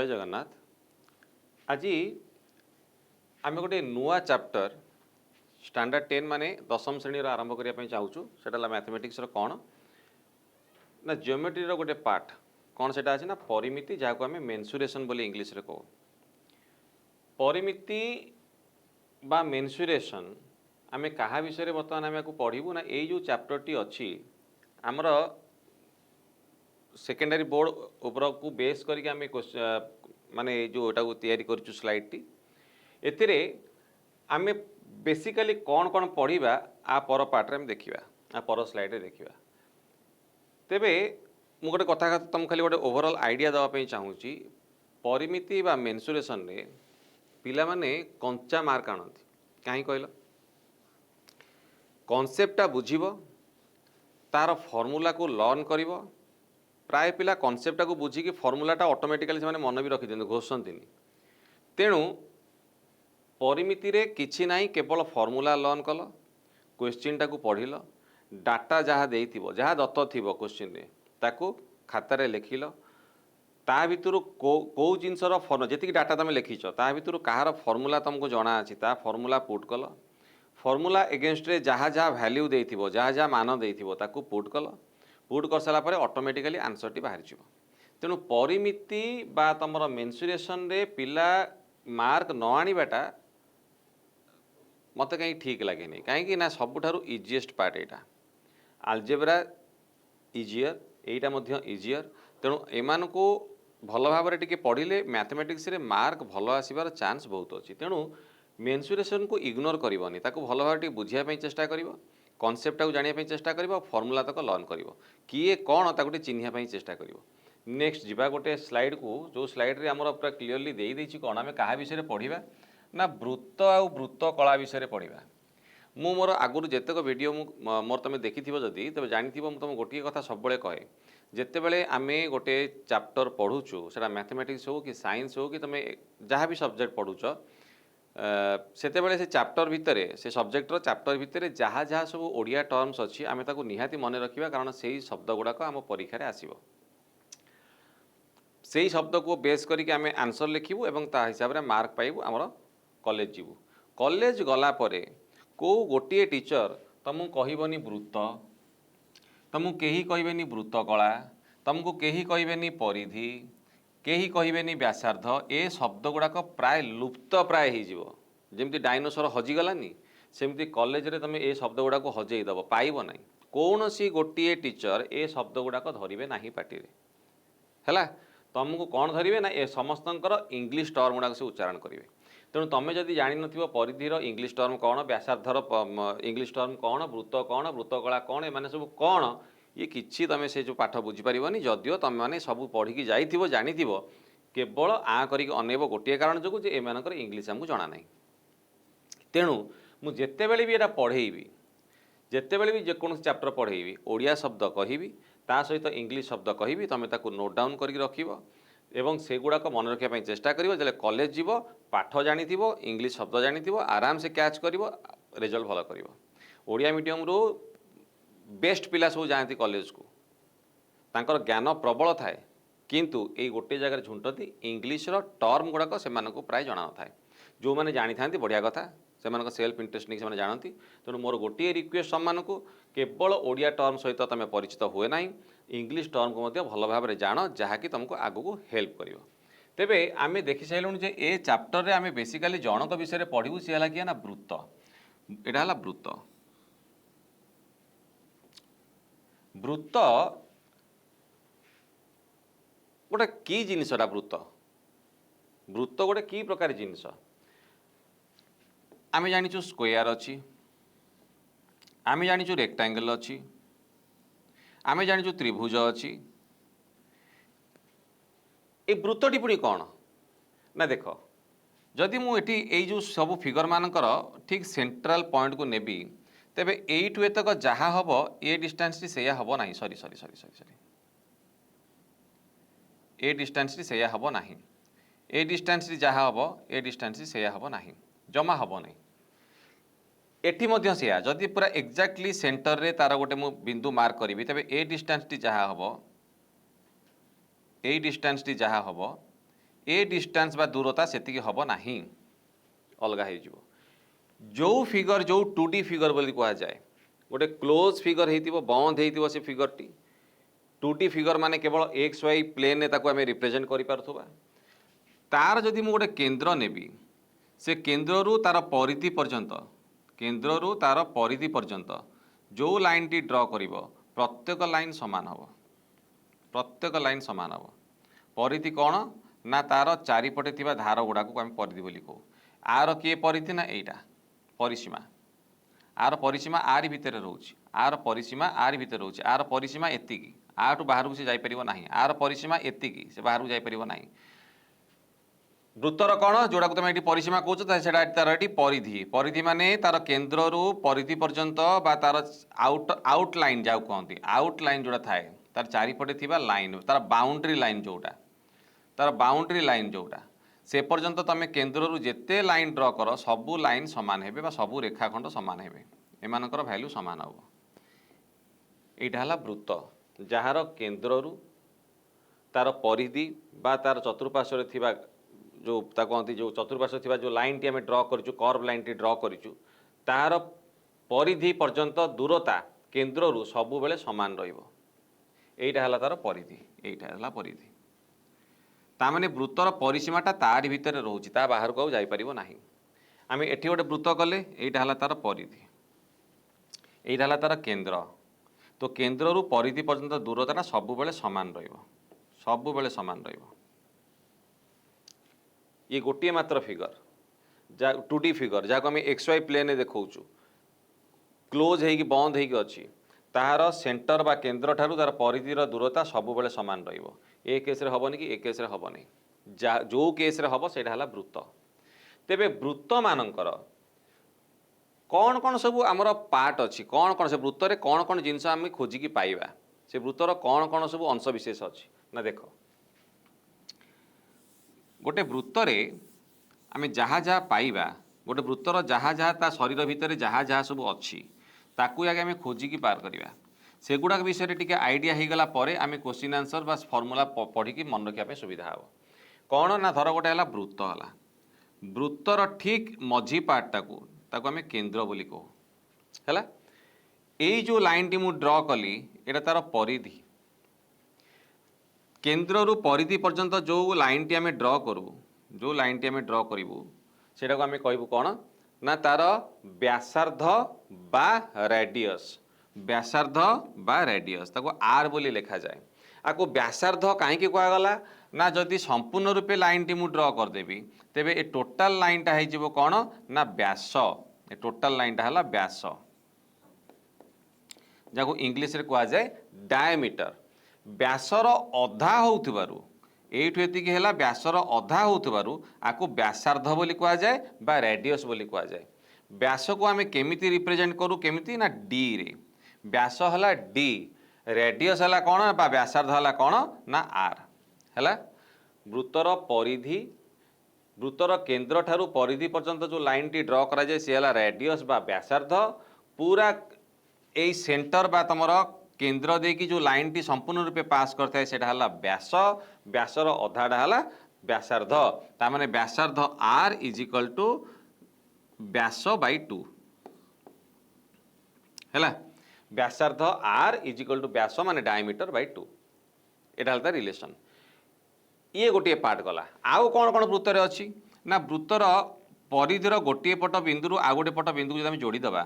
जय जगन्नाथ। आज आम गोटे नुआ चैप्टर स्टैंडर्ड 10 माने दशम श्रेणी आरंभ करने चाहूँ से मैथमेटिक्स कौन ना जियोमेट्री गोटे पार्ट कौन से अच्छे ना परिमिति जहाँ को आम मेन्सुरेशन बोली इंग्लीश रे कहो। परिमिति बा मेन्सुरेशन आम क्या विषय बर्तमान आम को पढ़ू ना ये जो चैप्टर टी अच्छी आमर सेकेंडरी बोर्ड उपर को बेस करके आम माने जो एटा को तैयारी करछु स्लाइड टी एथिरे आम बेसिकली कौन कौन पढ़ा आ पर पार्ट रे देखा आ पर स्लाइड रे देखा। तेबे मु गोटे कथा तुम खाली गोटे ओवरऑल आइडिया देवाई चाहूँगी परिमिति बा मेन्सुरेशन रे पिला माने कंचा मार्क आनती कहीं कहल कॉन्सेप्टा बुझिबो तार फॉर्मूला को लर्न करिवो प्राय पिला कॉन्सेप्टा को बुझिकी फॉर्मूलाटा ऑटोमेटिकली से मन भी रखिदियंती घोषंती तेणु परिमिति रे किछि नाही केवल फॉर्मूला लर्न कल क्वेश्चन टाको पढ़िल डाटा जहाँ देइथिबो जहाँ दत्त थिबो क्वेश्चन रे ताको खातार लिखिल ता भितर को जिनसर फॉर्मूला जी डाटा तुम लिखिच ता भितर कहार फॉर्मूला तुमको जना अछि ता फॉर्मूला पुट कल फॉर्मूला एगेंस्ट रे जहाँ जहाँ वैल्यू देइथिबो जहाँ जहाँ मान देइथिबो ताको पुट कल पुट कर सारा ऑटोमेटिकली आंसर टी बाहर जीव। तेणु परिमिति बा तुम मेन्सुरेशन रे पिला मार्क न आनिबाटा मत कहीं ठीक लगे नहीं कहीं ना सबुठारु इजीएस्ट पार्ट एटा आलजेब्रा इजियर एटा मध्य इजियर। तेणु एमान को भल भाव टिके पढ़िले मैथमेटिक्स रे मार्क भल आसबार चांस बहुत अच्छी। तेणु मेन्सुरेशन को इग्नोर करनी ताको भल भाव बुझापी चेष्टा कर कॉन्सेप्ट को जानापी चेष्टा कर फॉर्मूला तक लर्न कर किए कौन ताको चिन्हवाई चेष्टा कर। नेक्स्ट जीवा गोटे स्लाइड को जो स्लाइड रे आमर पूरा क्लीयरली देदेछि कौन आम क्या विषय पढ़ा ना वृत्त आ वृत्त कला विषय पढ़ा। मु मोर आगुरी जितेक वीडियो मोर तुम देखि जदि तब जानी तुम गोटे कथा सब कहे जितेबले आम गोटे चैप्टर पढ़ुचु से मैथमेटिक्स हो कि साइंस हो कि तुम जहाँ भी सब्जेक्ट पढ़ुच से चैप्टर भितर से सब्जेक्टर चैप्टर भितर जहाँ जहाँ सब ओडिया टर्म्स अच्छी आम ताको निहाती मन रखा कारण से ही शब्द गुड़ाक आम परीक्षा आसब से ही शब्द को बेस करके आम आंसर लिखू और ता हिसाब से मार्क पाइबू आमर कॉलेज जीवु। कॉलेज गला परे को गोटे टीचर तुमको कहबनी वृत्त तुमको कहीं कहबेनी वृत्त कला तुमको कहीं कहबेनी परिधि कहीं कहबेनी व्यासार्ध ए शब्द गुड़ाक प्राय लुप्त प्राय होमती डायनोसर हजिगलानी सेमती कॉलेज रे तुम ए शब्द गुड़ाक हजेदब पाइब ना कौन सी गोटे टीचर ए शब्द गुड़ाक धरवे ना पार्टी है तुमको कौन धरवे ना ए समस्तंकर इंग्लिश टर्म गुड़ाक से उच्चारण करेंगे। तेणु तुम जदि जान परिधिर इंग्लिश टर्म कौन व्यासार्धर इंग्लिश टर्म कौन वृत्त कला कौन एमाने सब कौन ये किसी तुम से जो पाठ बुझीपारनी जदिओ तुम मैंने सब पढ़ी जाइथिबो जानिथिबो केवल आ करिक अनेब गोटे कारण जो एमानकर इंग्लिश आमको जना ना। तेणु मु जेतेबेले भी एटा पढ़ेबी जेतेबेले भी जेकोसी चैप्टर पढ़ेबी ओडिया शब्द कहबी ता सहित इंग्लिश शब्द कहबी तुम ताकू नोट डाउन करके रखिबो एवं से गुड़ाक मन रखापी चेष्टा कर जो कॉलेज जीव पाठ जानी इंग्लिश शब्द जानी आराम से कैच कर रिजल्ट भल कर। ओडिया मीडियम रू बेस्ट पिला सब जाती कॉलेज को तांकर ज्ञान प्रबल थाए किंतु ये गोटे जगह झुंटती इंग्लिश टर्म गुड़ाक से प्राय जना न थाए जो मैंने जानी था बढ़िया कथा से सेल्फ इंटरेस्ट नहीं से जानती। तेणु मोर गोटे रिक्वेस्ट सम्मान को केवल ओडिया टर्म सहित तुम परिचित हुए ना इंग्लिश टर्म को भल भाव जान जहाँकि तुमको आगू हेल्प कर। तेबे आमे देखि साइलुनी जे ए चैप्टर रे आमे बेसिकली जनक विषय पढ़ू सी है कि ना वृत्त एटा है वृत्त वृत्त गोटे की जिनसटा वृत्त वृत्त गोटे की प्रकार जिनस आमे जानिचु स्क्वायर अच्छी आमे जानिचु रेक्टांगल अच्छी आमे जानिचु त्रिभुज अच्छी ए वृत्तटी पुणी कौन ना देख जदि मुझे जो सब फिगर मानकर ठीक सेंट्रल पॉइंट को नेबी तेबे एठू एतक जहाँ हम ए डिस्टेंस से हम ना सरी सरी सरी सरी सरी ए डिस्टेंस से हम ना ए डिस्टेंस जहाँ हम ए डिस्टेंस से हम ना जमा हम नहीं एटी मध्य से जदि पूरा एक्जाक्टली सेंटर रे तार गोटे मु बिंदु मार्क करी तेबे ए डिस्टेंस जहाँ हम ए डिस्टेंस जहाँ हम ए डिस्टेंस बा दूरता सेतिकी हब नाही अलगा हो जिवो जो फिगर जो 2D फिगर बोली कहा जाए गोटे क्लोज फिगर होइतिबो बंद होइतिबो से फिगर टी 2D फिगर माने केवल एक्स वाई प्लेन ने ताको आमे रिप्रेजेंट करि पारथुबा तार जदि मु गोटे केंद्र नेबी से केंद्ररू तार परिधि पर्यंत केंद्ररू तार परिधि पर्यंत जो लाइन टी ड्र करिवो प्रत्येक लाइन समान हबो प्रत्येक लाइन समान हबो परिधि कौन ना तार चारिपटे थिबा धार गुड़ा को आम परिधि बोली कहू आर किए परिधि ना एटा परिसीमा आर परिसीमा आर भितर रोचे आर परिसीमा आर भितर रोचे आर परिसीमा एतिकी आठू बाहर से जाई परिबो नाही आर परिसीमा एतिकी से बाहर जाई परिबो नाही वृत्तर कौन जोड़ा तुम ये परिसीमा कौच से तार ये परिधि परिधि माने तार केन्द्र रू परिधि पर्यंत बा तार आउट लाइन जाऊ कहते आउट लाइन जोड़ा थाए तार चारिपटे थिबा लाइन तार बाउंड्री लाइन जोटा तार बाउंड्री लाइन जोटा से पर्यंत तुम केन्द्र रू जेते लाइन ड्र कर सबू लाइन सामान हेबे बा सबू रेखाखंड सामान हेबे एमानकर वैल्यू सामान हम यहाँ है वृत्त जार केन्द्र रू तार परिधि बा तार चतुर्पार्श्व थिबा जो कहती जो चतुर्पार्श्व थिबा जो लाइन टी आम ड्र करूँ कर्व लाइन टी ड्र करूँ तार परिधि पर्यंत दूरता केन्द्र रू सबु बेले समान रहिबो एटा हला तार परिधि एटा हला परिधि तामाने वृत्तर परिसीमाटा तारि भितर रोचे ता बाहर को जाई परिबो नाही आम एठी गोटे वृत्त कले एटा हला तार परिधि एटा हला तार केन्द्र तो केन्द्र रू परिधि पर्यंत दूरता सबु बेले समान रहिबो सबु बेले समान रहिबो ये गोटे मात्र फिगर जा 2D फिगर जहाँ आम एक्स वाई प्लेन देखौचु क्लोज होगी बंद होगी अच्छी तार सेंटर बा केन्द्र ठारू तार परिधिर दूरता सबु बेले सामान रहिबो ए केस रे हबनी कि ए केस रे हबनी जो केस रे हबो सेटा हला वृत्त तेबे वृत्त मानकर कौन कौन सब आमर पार्ट अच्छी कौन कौन से वृत्त रे कौन कौन जिनस आम खोजिकी पाइबा से वृत्तर कौन कौन सब अंश विशेष अच्छी ना देख गोटे वृत्त रे आमे जहाँ जहाँ पाइबा गोटे वृत्तर जहाँ जहाँ ता शरीर भितर जहाँ जहाँ सब अच्छी ताकू आगे आम खोजिकी पार करवा सेगुड़ा विषय टी आइडिया हो गला आम क्वेश्चन आंसर बा फर्मूला पढ़ी मन रखा सुविधा हे कौन ना धर गोटे है वृत्त है वृत्तर ठीक मझी पार्टाकू ताकू आम केन्द्र बोली कहू है यही जो लाइन टी मु ड्र कली एटा तार परिधि केन्द्र रू परिधि पर्यंत जो लाइन टी आम ड्र करूँ जो लाइन टी आम ड्र करूँ से आम कहबू कौन ना तार व्यासार्ध बा रेडियस व्यासार्ध बा रेडियस ताको आर बोली लिखा जाए आपको व्यासार्ध कहीं कहगला ना जदि संपूर्ण रूपे लाइन टी मु ड्र करदेवी तेबे ए टोटाल लाइन टा हो कौन ना व्यास ए टोटाल लाइन टा है व्यास जहाँ इंग्लिश रे कहा जाए डायमीटर व्यासर अधा होउथिबारु एठु एतिकी हैला व्यासर अधा होउथिबारु आको व्यासार्ध बोली कहा जाए बा रेडियस बोली कहा जाए व्यास को आमे केमिति रिप्रेजेंट करू केमिति ना डी रे व्यास हला डी रेडियस हला कौन बा व्यासार्ध हला कौन ना आर हैला वृत्तर परिधि वृत्तर केन्द्र ठारू परिधि पर्यंत जो लाइन टी ड्र करा जाए सी हला रेडियस बा व्यासार्ध पूरा ए सेंटर बा तमर केन्द्र देकी जो लाइन टी संपूर्ण रूपे पास करता है सेटा हला व्यास व्यासर अधाटा हला व्यासार्ध ता माने व्यासार्ध आर इज इक्वल टू व्यास बाई 2 है व्यासार्ध आर इज इक्वल टू व्यास माने डायमीटर बाई 2 एटा हला रिलेशन ये गोटे पार्ट गला आउ कौन कौन वृत्तर अच्छी ना वृत्तर परिधिर गोटे पट बिंदु आउ गोटे पट बिंदु जो जोड़ीदबा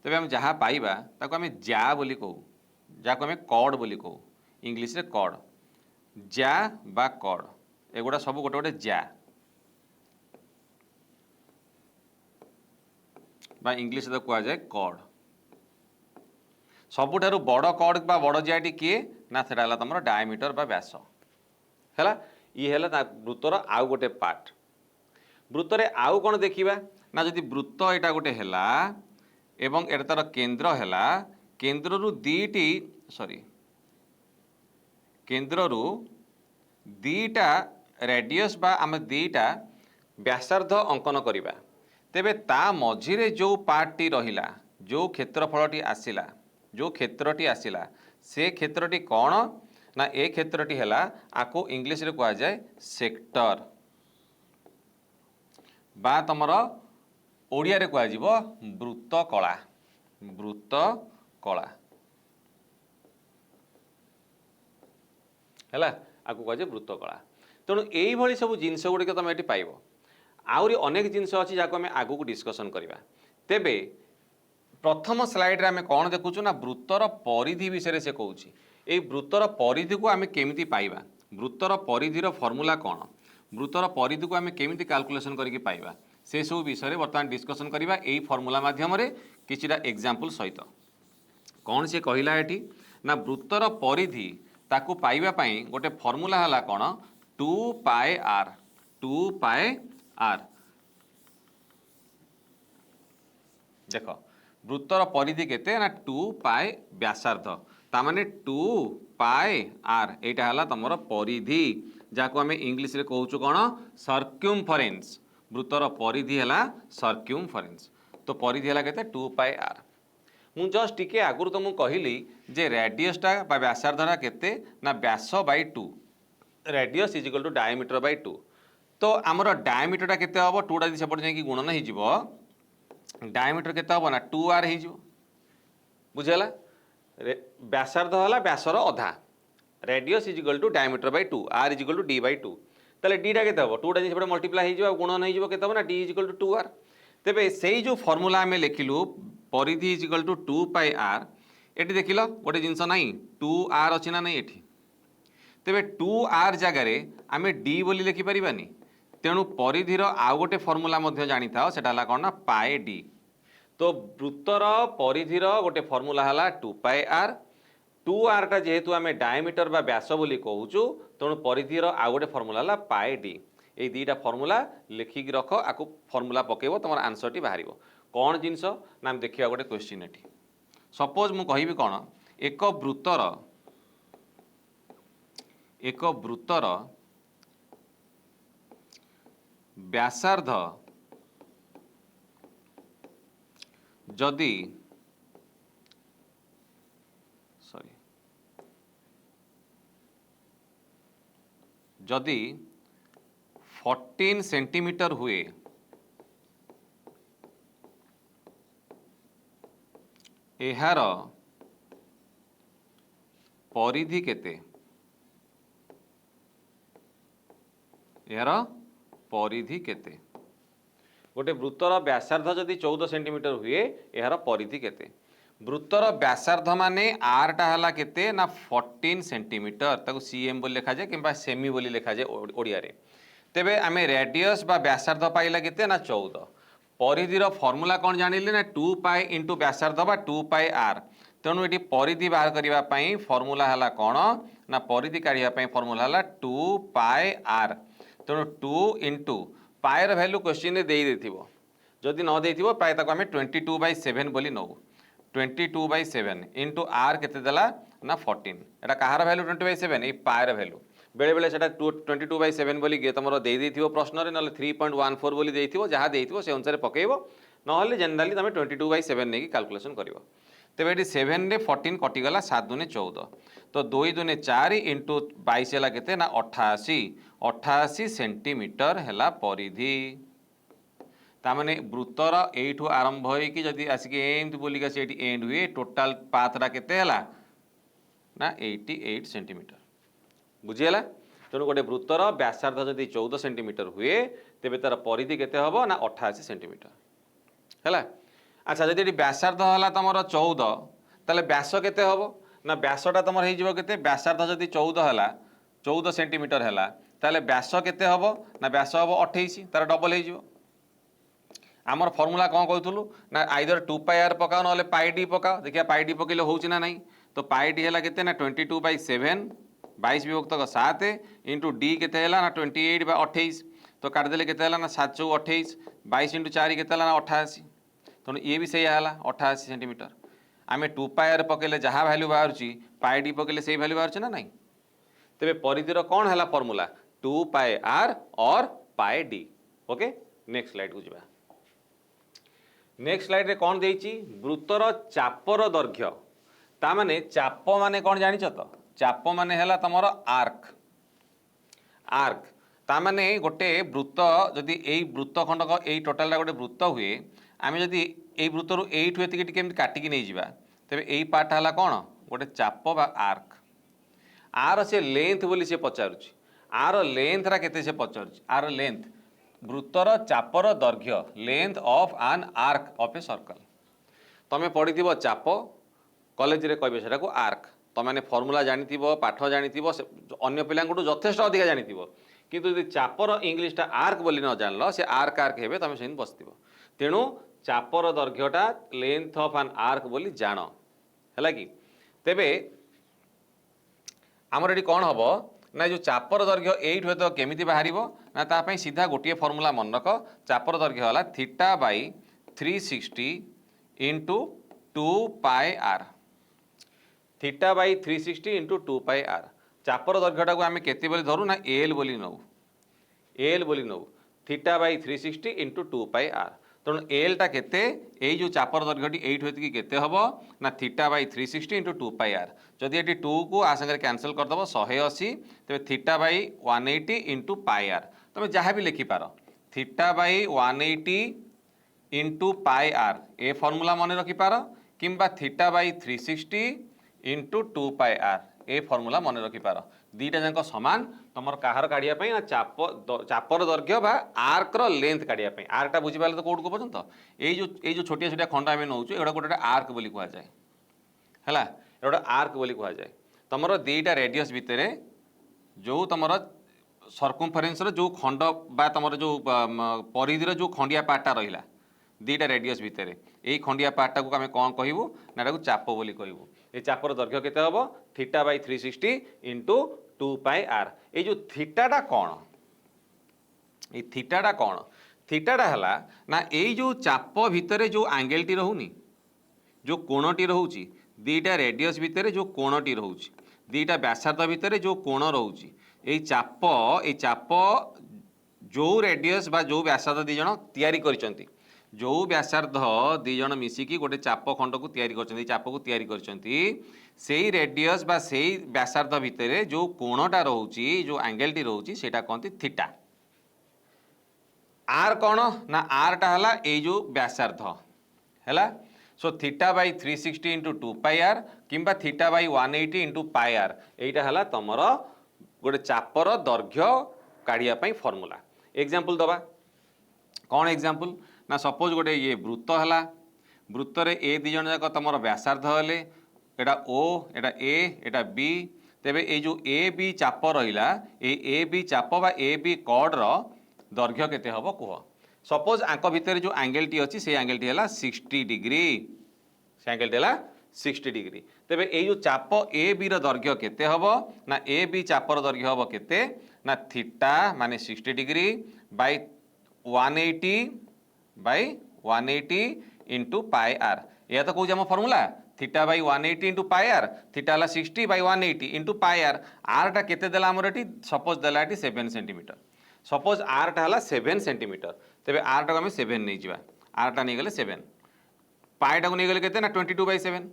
तेज आम जहाँ पाइबा ताको आम जा बोली कहू जहाँ आम कॉर्ड बोली कहू इंग्लिश रे कॉर्ड जा बा कॉर्ड एगुड़ा सब गोटे गोटे जा बा इंग्लिश रे कहा जाए कॉर्ड सबुठारु बड़ कॉर्ड बा बड़ जाटी किए ना सेटा हला तमर डायमीटर बा व्यास है ये है वृत्तर आउ गोटे पार्ट वृत्तर आउ कौन देखा ना जदि वृत्त यहाँ गोटे है एवं एटा तार केन्द्र है केन्द्र रु दीटी सॉरी केन्द्र रु दीटा रेडियस बा आम दीटा व्यासार्ध अंकन करिबा तेबे ता मझिरे जो पार्टी रहिला जो क्षेत्रफलटी आसिला जो क्षेत्रटी आसिला से क्षेत्रटी कौन ना ए क्षेत्रटी है आपको इंग्लीश रे कह जाए सेक्टर बा तुमर ओडिया रे कह वृत्त कला वृत्त कला है आपको कह वृत्त कला तेणु यही सब जिनस गुड़िक तुम ये पाइब आहरी अनेक जिनस अच्छी जहाँ आम आग को डिस्कसन करवा तेबे प्रथम स्लाइड रे आम कौन देखुचु ना वृत्तर परिधि विषय से कहूँ ये वृत्तर परिधि को आम केमी पाइबा वृत्तर परिधिर फर्मूला कौन वृत्तर परिधि को आम केमी कैलकुलेशन करके पाइबा से सब विषय बर्तमान डिस्कसन करवा यही फर्मूला माध्यम किछिटा एग्जांपल सहित कौन से कहला एठी ना वृत्तर परिधि ताकू पाइबा पई गोटे फर्मूला हला कौन 2 पाए आर देख वृत्तर परिधि केते ना 2 पाए व्यासार्ध ता माने 2 पाए आर एटा हला तमरो परिधि जाको हमें इंग्लिश रे कहउछु कोन सर्क्यूमफरेंस वृत्तर परिधि हला सर्क्यूमफरेंस तो परिधि हला केते 2 पाए आर मु जस्ट टिके आगुर तुमको कहली जे रेडियसटा बा व्यासार्धटा केते ना व्यास by 2 radius is equal to diameter by 2 तो आमर डायमीटरटा केते हबो 2 टा सेपट जाई कि गुणन हो जिवो डायमीटर केते हबो ना 2r हो जिवो बुझेला व्यासार्ध हला व्यासर अधा radius is equal to diameter by 2 r is equal to d by 2 ताले d टा केते हबो 2 टा सेपट मल्टीप्लाई हो जिवो गुणन हो जिवो केते हबो ना d is equal to 2r तेबे सेही जो फार्मूला आमे लिखिलु परिधि is equal to 2 pi r एटी देखिल गोटे जिनस नहीं 2r अच्छी ना नहीं एठी तेबे 2r जगार आम d बोली लिखि परिबानी तेणु परिधिर आउ गोटे फर्मूला मध्य जानी था सेटा हला कौन ना पाए d तो वृत्तर परिधिर गोटे फर्मूला हला 2 पाए r 2r टा जेहेतु आम डायमीटर बा व्यास बोली कहूचु तेणु परिधिर आउ गोटे फर्मूला हला पाए d ये दुईटा फर्मूला लिखिक रख आपको फर्मूला पकेब तुम आंसर टी बाहर कौन जिनस ना देखिए गोटे क्वेश्चन एटी सपोज मु कहि कौन एक वृत्तर व्यासार्ध जदि जदि 14 सेंटीमीटर हुए एहार परिधि केते एहार परिधि केते गोटे वृत्तर व्यासार्ध जदि 14 सेंटीमीटर हुए एहार परिधि केते वृत्तर व्यासार्ध माने आर टा हला केते ना 14 सेंटीमीटर ताको सीएम बोली लिखा जाए किंबा सेमी बोली लिखा जाए ओडिया रे तेबे आमे रेडियस बा व्यासार्ध पाइला केते ना 14 परिधिर फर्मूला कौन जानिले ना 2 पाई इंटू व्यासार्ध बा 2 पाई आर तेणु ये परिधि बाहर करबा पई फर्मूला हला कौन ना परिधि काढ़िया पई फर्मूला हला 2 पाई आर तेणु 2 इंटू पाएर वैल्यू क्वेश्चन रे देई देथिबो जदि न देथिबो प्राय ताको आमे 22/7 बोली नौ 22/7 इंटू आर केते देला ना 14 एटा कहार वैल्यू 20/7 ए पाएर वैल्यू बेले बेले सेटा 22/7 बोली तुम दे देथिबो प्रश्न रे नले 3.14 बोली देथिबो जहा देथिबो से अनुसार पकेइबो नहले जनरली तमे 22/7 नेकी कैलकुलेशन करिवो तेबे एटी 7 रे 14 कटि गला 7 दुने 14 तो 2 दुने 4 इंटू 22 हला केते ना 88 सेंटीमीटर हला परिधि तामाने वृत्तर एठू आरंभ होइकी जदि आसिक एमती बोलिका सेठी एंड हुए टोटाल पाथरा केते हला ना 88 सेंटीमीटर बुझीगला तेणु गोटे वृत्तर व्यासार्ध जदि 14 सेंटीमीटर हुए तेबे तार परिधि केते हबो ना 88 सेंटीमीटर हैला अच्छा जदि एटी व्यासार्ध हला तमरो 14 ताले व्यास केते हबो ना व्यासटा तमर हे जिवो केते व्यासार्ध जदि 14 हला 14 सेंटीमीटर हला ताले व्यास केते हबो ना व्यास हबो 28 तार डबल हे जिवो आमर फर्मूला कौन कहूँ ना आइदर 2 पाई आर पकाओ ना पाई डी पकाओ देखिए पाई डी पकड़े हो ना नहीं तो पाई डी है केते ना 22/7 22 विभक्त 7 इंटू डी केते ना 28/28 तो काटिदेले केते ना 7 चौ 28 22 इंटू 4 केते ना 88 तेणु ये भी सही है 88 सेंटीमीटर आम 2 पाई आर पकड़े जहाँ भैल्यू बाहर पाई डी पकड़े से भैल्यू बाहर ना नहीं तेरे परिधिर कौन है फर्मूला 2 पाई आर और पाई डी ओके नेक्स्ट स्लाइड को जावा नेक्स्ट स्लाइड रे कौन देइची वृत्तर चापर दैर्घ्य ता माने चाप माने कौन जानिछ तो चाप माने हैला तमर आर्क आर्क तामाने गोटे वृत्त जदि एई वृत्त खंडक एई टोटाल गोटे वृत्त हुए आम जदि एई वृत्तरू एइठु एतिकी केमति काटिकी नहीं जिबा तेबे एई पार्ट हैला कोन गोटे चाप बा आर्क आर से लेंथ बोली से पचारुछि आर लेंथ रा केते से पचारुछि आर लेंथ वृत्तर चापर दैर्घ्य length of an arc of a circle तमे पढ़ी चाप कॉलेज रे कहबे सेटा को आर्क तमाने फॉर्मूला जानी पाठ जानी अन्य पिलांटू यथेष्ट अधिका जानी किंतु यदि चापर इंग्लीशटा आर्क बोली न जानल से आर्क आर्क हेबे तमे सेन बसतिबो तेणु चापर दैर्घ्यटा लेंथ ऑफ एन आर्क बोली जान हैला कि तेबे आमर एटी कौन हम ना जो चापर दैर्घ्य एइठ हुए तो केमिति बाहरिबो ना ता पई सीधा गोटे फॉर्मूला मन रख चापर दैर्घ्य होला theta by 360 into 2 pi are theta by 360 into 2 pi R चापर दैर्घ्यटा को आम केते बोली धरू ना एल बोली नौ theta by 360 into 2 pi R तेणु एलटा केते एई जो चापर दैर्घ्यटी एइठ होती केते हबो ना theta by 360 into 2 pi R जदि एटी 2 को आ संगे कैंसल करदेव 180 तेबे theta by 180 into pi R तुम जहाँ भी लिखिपार theta by 180 into pi R ए फॉर्मूला मन रखिपार किंबा theta by 360 into 2 pi R ए फॉर्मूला मन रखिपार दीटा जाक सामान तुम कहार काढ़ापी ना चापर दैर्घ्य बा आर्कर लेंथ काढ़ापी आर्कटा बुझीपारे तो कौट को पर्यंत ये छोटिया छोटिया खंड आम नौ एटा गोटे आर्क बोली कहुए है गोटे आर्क बोली कहुए तुम दीटा रेडियस भितर जो तुम सर्कमफरेन्स जो खंड बा तुम जो परिधि जो खंडिया पार्टा रहा दीटा रेडियस भितर यही खंडिया पार्टा को आम कौन कहूँ ना चाप बोली कहूँ ये चापर दैर्घ्य केते हबो theta by 360 into 2 pi r ये जो थीटाटा कौन ये थीटाटा कौन थीटाटा हला ना यही जो चाप भितर जो एंगेलटी रोनी जो कोणटी रोची दीटा रेडियस भितर जो कोणटी रोची दीटा व्यासार्ध भितर जो कोण रोची ये चाप जो रेडियस बा जो व्यासार्ध दी जण तैयारी करिसंती जो व्यासार्ध दी जण मिसिकी गोटे चाप खंड को तैयारी करछंती चाप को तैयारी करछंती सेही रेडियस बा सेही व्यासार्ध भितर जो कोणटा रोची जो एंगेलटी रोची सेटा कहंती थीटा आर कौन ना आरटा हला ए जो व्यासार्ध हैला so theta by 360 into 2 pi R किंबा theta by 180 into pi R एटा हला तमर गोटे चापर दैर्घ्य काढ़िया पई फॉर्मूला एग्जांपल दबा कौन एग्जांपल ना सपोज गोटे ये वृत्त है वृत्त रे ए दी जन जाक तुम व्यासार्ध हेले एटा ओ एटा ए एटा बी तेबे ए जो ए बी चाप रहिला ए बी चाप बा ए बी कॉर्ड रो दैर्घ्य केते हबो कुह सपोज आंक भितर जो एंगेलटी अच्छी से एंगेलटी है 60 डिग्री से एंगेलटी है 60 डिग्री तेबे ए जो चाप ए बी रो दैर्घ्य केते हबो ना ए बी चापर दैर्घ्य हबो केते ना थीटा माने 60 degree by 180 by 180 into pi r यह तो कौन formula theta by 180 into pi are theta है 60 बाई 180 इंटू पाई आर आरटा केते देला हमर एटी सपोज देला एटी 7 सेंटीमीटर सपोज आरटा है 7 सेंटीमीटर तेबे आरटा को आम 7 नहीं जावा आरटा नहीं गले 7 पाईटा को नहीं गले केते ना 22 बाई 7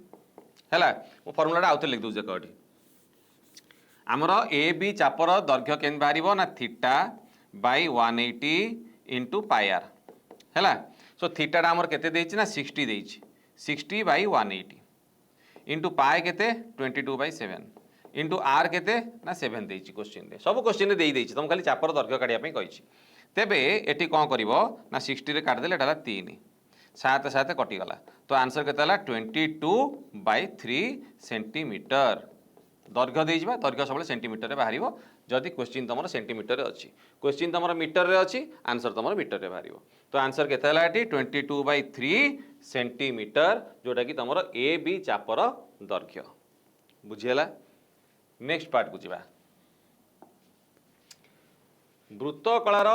हैला मो फॉर्मूलाटा आउथे लिख दूजे कटी आमर ए बी चापर दैर्घ्य केन बाहरिबो ना theta by 180 into pi r हैला सो थीटाटा आमर केते देछि ना 60 देछि 60 बाई 180 इंटू पाए केते 22 बाई 7 इंटू आर केते ना 7 देछि क्वेश्चन रे सब क्वेश्चन रे देई देछि तुम खाली चापर दैर्घ्य काढिया पई कहिछि तेबे एटी कोन करिवो ना 60 रे काट देले एटा 3 7 7 कटि गला तो आंसर केते हला 22 बाई 3 सेंटीमीटर दैर्घ्य देइ जिबा दैर्घ्य सबले सेंटीमीटर रे बाहरिवो जदि क्वेश्चन तमर सेंटीमीटर रे अछि क्वेश्चन तमर मीटर रे अछि आंसर तमर मीटर रे बाहरिवो तो आंसर केते हला एटी 22 बाई 3 सेंटीमीटर जोटा कि तमर ए बी चापर दैर्घ्य बुझियला नेक्स्ट पार्ट को जिबा वृत्तकलार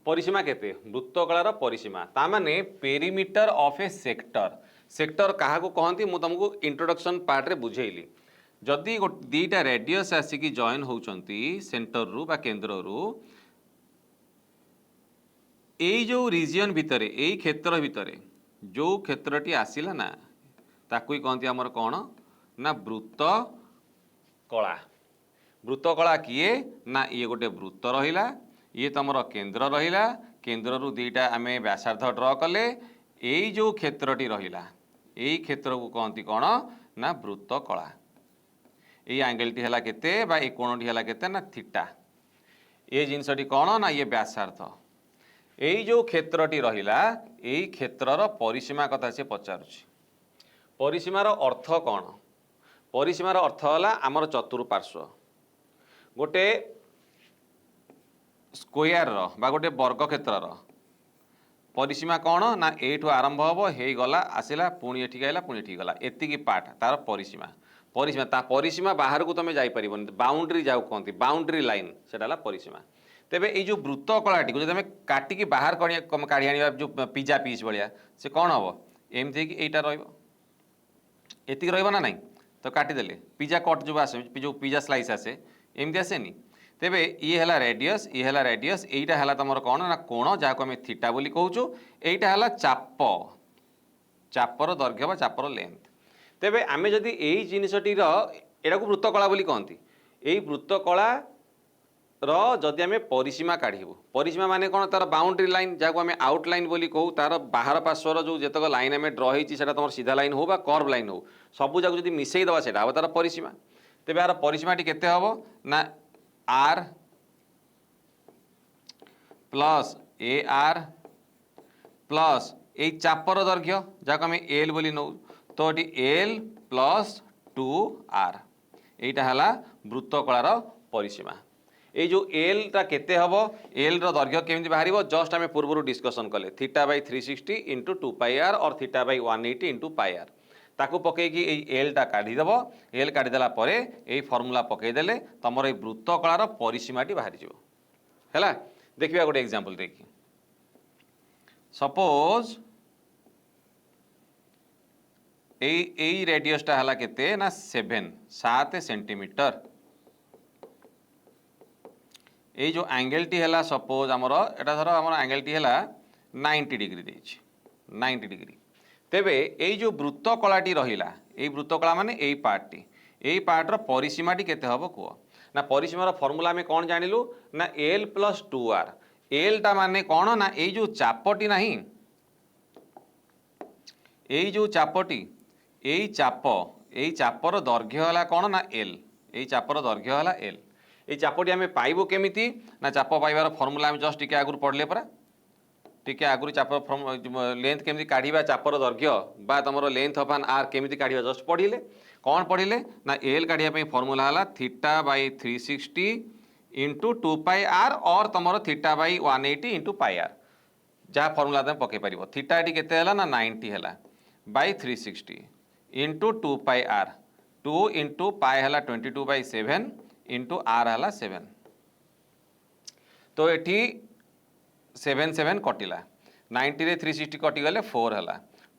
परिसीमा केते वृत्तकलार परिसीमा ता माने perimeter of a sector sector कहा को कहंती मु तुमको इंट्रोडक्शन पार्ट रे बुझेइली जदि दीटा रेडियस आसिकी जॉइन होउचंती सेंटर रु बा केंद्र रु एई जो रीजन भितरे एई क्षेत्र भितरे जो क्षेत्रटी आसिला ना ताकुई कहंती हमर कोन ना वृत्त कला वृत्त कला किए ना ये गोटे वृत्त रहिला ये तुमर केन्द्र रहिला केन्द्र रु दुईटा आम व्यासार्ध ड्र कले यही जो क्षेत्रटी रहिला यही क्षेत्र को कहती कौन ना वृत्त कला ये आंगेलटी है केते बा ये कोणटी है केते ना थीटा ये जिनसटी कौन ना ये व्यासार्ध यही जो क्षेत्रटी रहिला यही क्षेत्रर परिसीमा कथा से पचारुछि परिसीमार अर्थ कौन परिसीमार अर्थ है आमर चतुर्पार्श्व गोटे स्क्वायर बा गोटे वर्ग क्षेत्रर परिसीमा कौन ना एठू आरंभ हम हो गला आसला पुणी एठिक आइला पुणी एठिक गला एतिकी पार्ट तार परिसीमा परिसीमा ता परिसीमा बाहर को तुम जापर बाउंड्री जाऊ कहते बाउंड्री लाइन से परिसीमा तेबे ये जो वृत्त कलाटी को जब काटिकी बाहर काढ़ी आने जो पिज्जा पीस भाया से कौन हम एमती यहीटा रतिक रहा ना तो काटिदेले पिज्जा कट जो आसे जो पिज्जा स्लाइस आसे एमती आसेनी तेबे ये है रेडियस ये है रेडियस यहीटा है तुम कौन ना कोण जहाँ को आम थीटा बोली कहूँ यहीटा है चाप चापर दैर्घ्य चापर लेंथ तेबे आमे जदि यही जिनसटीर एटा को वृत्तकला बोली कहती यही वृत्तकला जदि आम परिसीमा काढ़ू परिसीमा माने कौन तार बाउंड्री लाइन जहाँ को आम आउटलाइन बोली कहूँ तार बाहर पार्श्वर जो जितक लाइन आम ड्र होती तुम सीधा लाइन हो बा कर्व लाइन हो सबू जाक जब मिसईदे से तार परिसीमा तेबे यार परिसीमाटी केते हम ना आर प्लस ए आर प्लस ये चापर दैर्घ्य जहाँ आम एल बोली नौ तो ये एल प्लस 2r यहीटा है वृत्तकलार परिसीमा ये जो एल टा केते हबो एल रो दैर्घ्य केमिति बाहरिबो जस्ट आमे पूर्वरु डिस्कशन कले थीटा बाई 360 इंटू 2πr और थीटा बाई 180 इंटू πr ताकू पकईकि एल टा काढ़ीदेव एल काढ़ीदेला परे यही फर्मूला पकईदेले तुम ये वृत्तकलार परिसीमाटी बाहरी जीवो हैला देखिबा गोटे एग्जांपल देखि सपोज यही रेडियसटा है केते ना 7 सेंटीमीटर ये जो एंगेलटी है सपोज आमर एटा धर आम एंगेलटी है 90 डिग्री देछि 90 डिग्री तेबे यही जो वृत्तकलाटी रहिला यही वृत्तकला माने यही पार्टटी यही पार्टर परिसीमाटी केते हबो कुह ना परिसीमार फर्मूला आम कौन जानिलु ना एल प्लस 2r एलटा माने कौन ना यही जो चापटी नाही यही जो चापटी यही चापर दैर्घ्य है कौन ना एल यही चापर दैर्घ्य है एल ये चापटी आम पाइबू केमिति ना चाप पाइबार फर्मूला आम जस्ट टिके आगुरी पढ़ले परा टिके आगुरी चाप लेंथ केमिति काढ़िबा चापर दैर्घ्य बा तुमर लेंथ ऑफ एन आर केमिति काढ़िबा जस्ट पढ़िले कौन पढ़िले ना एल काढ़िया फर्मूला है थीटा बाई 360 इंटू 2πr और तुमर थीटा बाई 180 इंटू πr जहाँ फर्मूला तुम पकई पार थीटा ये केते है ना 90 है बाई 360 इंटू 2πr 2 इंटू पाए है 22/7 इंटू आर है 7 तो ये 7 कटिला 90 रे 360 कटिगले 4 है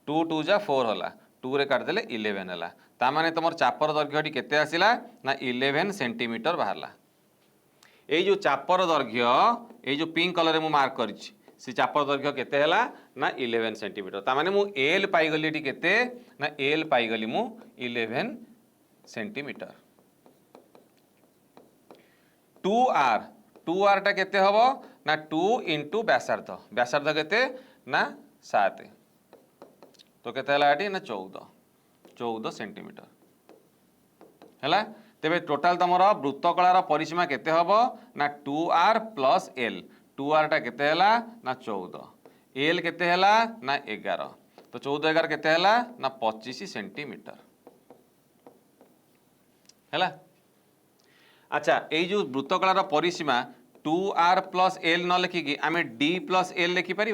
2 2 जा 4 है 2 रे काटिदेले 11 है तामाने तुम चापर दैर्घ्यटी केते आसिला ना 11 सेंटीमीटर बाहरला ये जो चापर दैर्घ्य ये जो पिंक कलर में मार्क करिछि से चापर दैर्घ्य केते हैला ना 11 सेंटीमीटर तामाने मु एल पाइगली एटी केते ना एल पाइगली मु 11 सेंटीमीटर 2r टा केते हबो ना 2 इंटू व्यासार्ध व्यासार्ध केते ना 7 तो केते हला एटी ना 14 सेंटीमीटर हैला तेबे टोटाल तमर वृत्तकलार परिसीमा केते हबो ना 2r प्लस एल 2r टा केते हला ना 14 एल केते हला ना 11 तो 14 11 केते हला ना 25 सेंटीमीटर हैला अच्छा ये जो वृत्तकलार परिसीमा 2r प्लस एल न लिखिकी आम d प्लस एल लिखिपर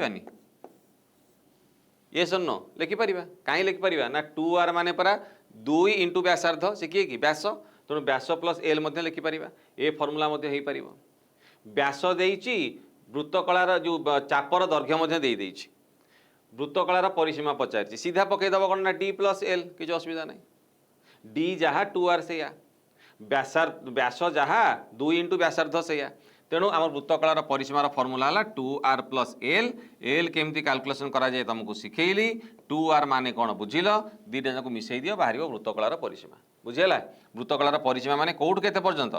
ये सुन लिखिपर कहीं लिखिपर ना 2r माने परा 2 इंटू व्यासार्ध से किए कि व्यास तेणु व्यास प्लस एल लिखिपर ये फर्मूला हो पार व्यास देइछि वृत्तकलार जो चापर दैर्घ्य देइछि वृत्तकलार परिसीमा पचार सीधा पकईदेव कौन ना d प्लस एल किसी असुविधा नहीं d जहाँ 2r से व्यास जहाँ 2 इंटू व्यासार्ध से तेणु आम वृत्तकलार परिसीमार फर्मूला है 2r प्लस एल एल केमती कैलकुलेशन करा जाए तुमको शिखेली 2r माने कौन बुझिल दुईटा जाक मिसई दियो बाहर वृत्तकलार परिसीमा बुझीगला वृत्तकलार परिसीमा माने कौटू केते पर्यंत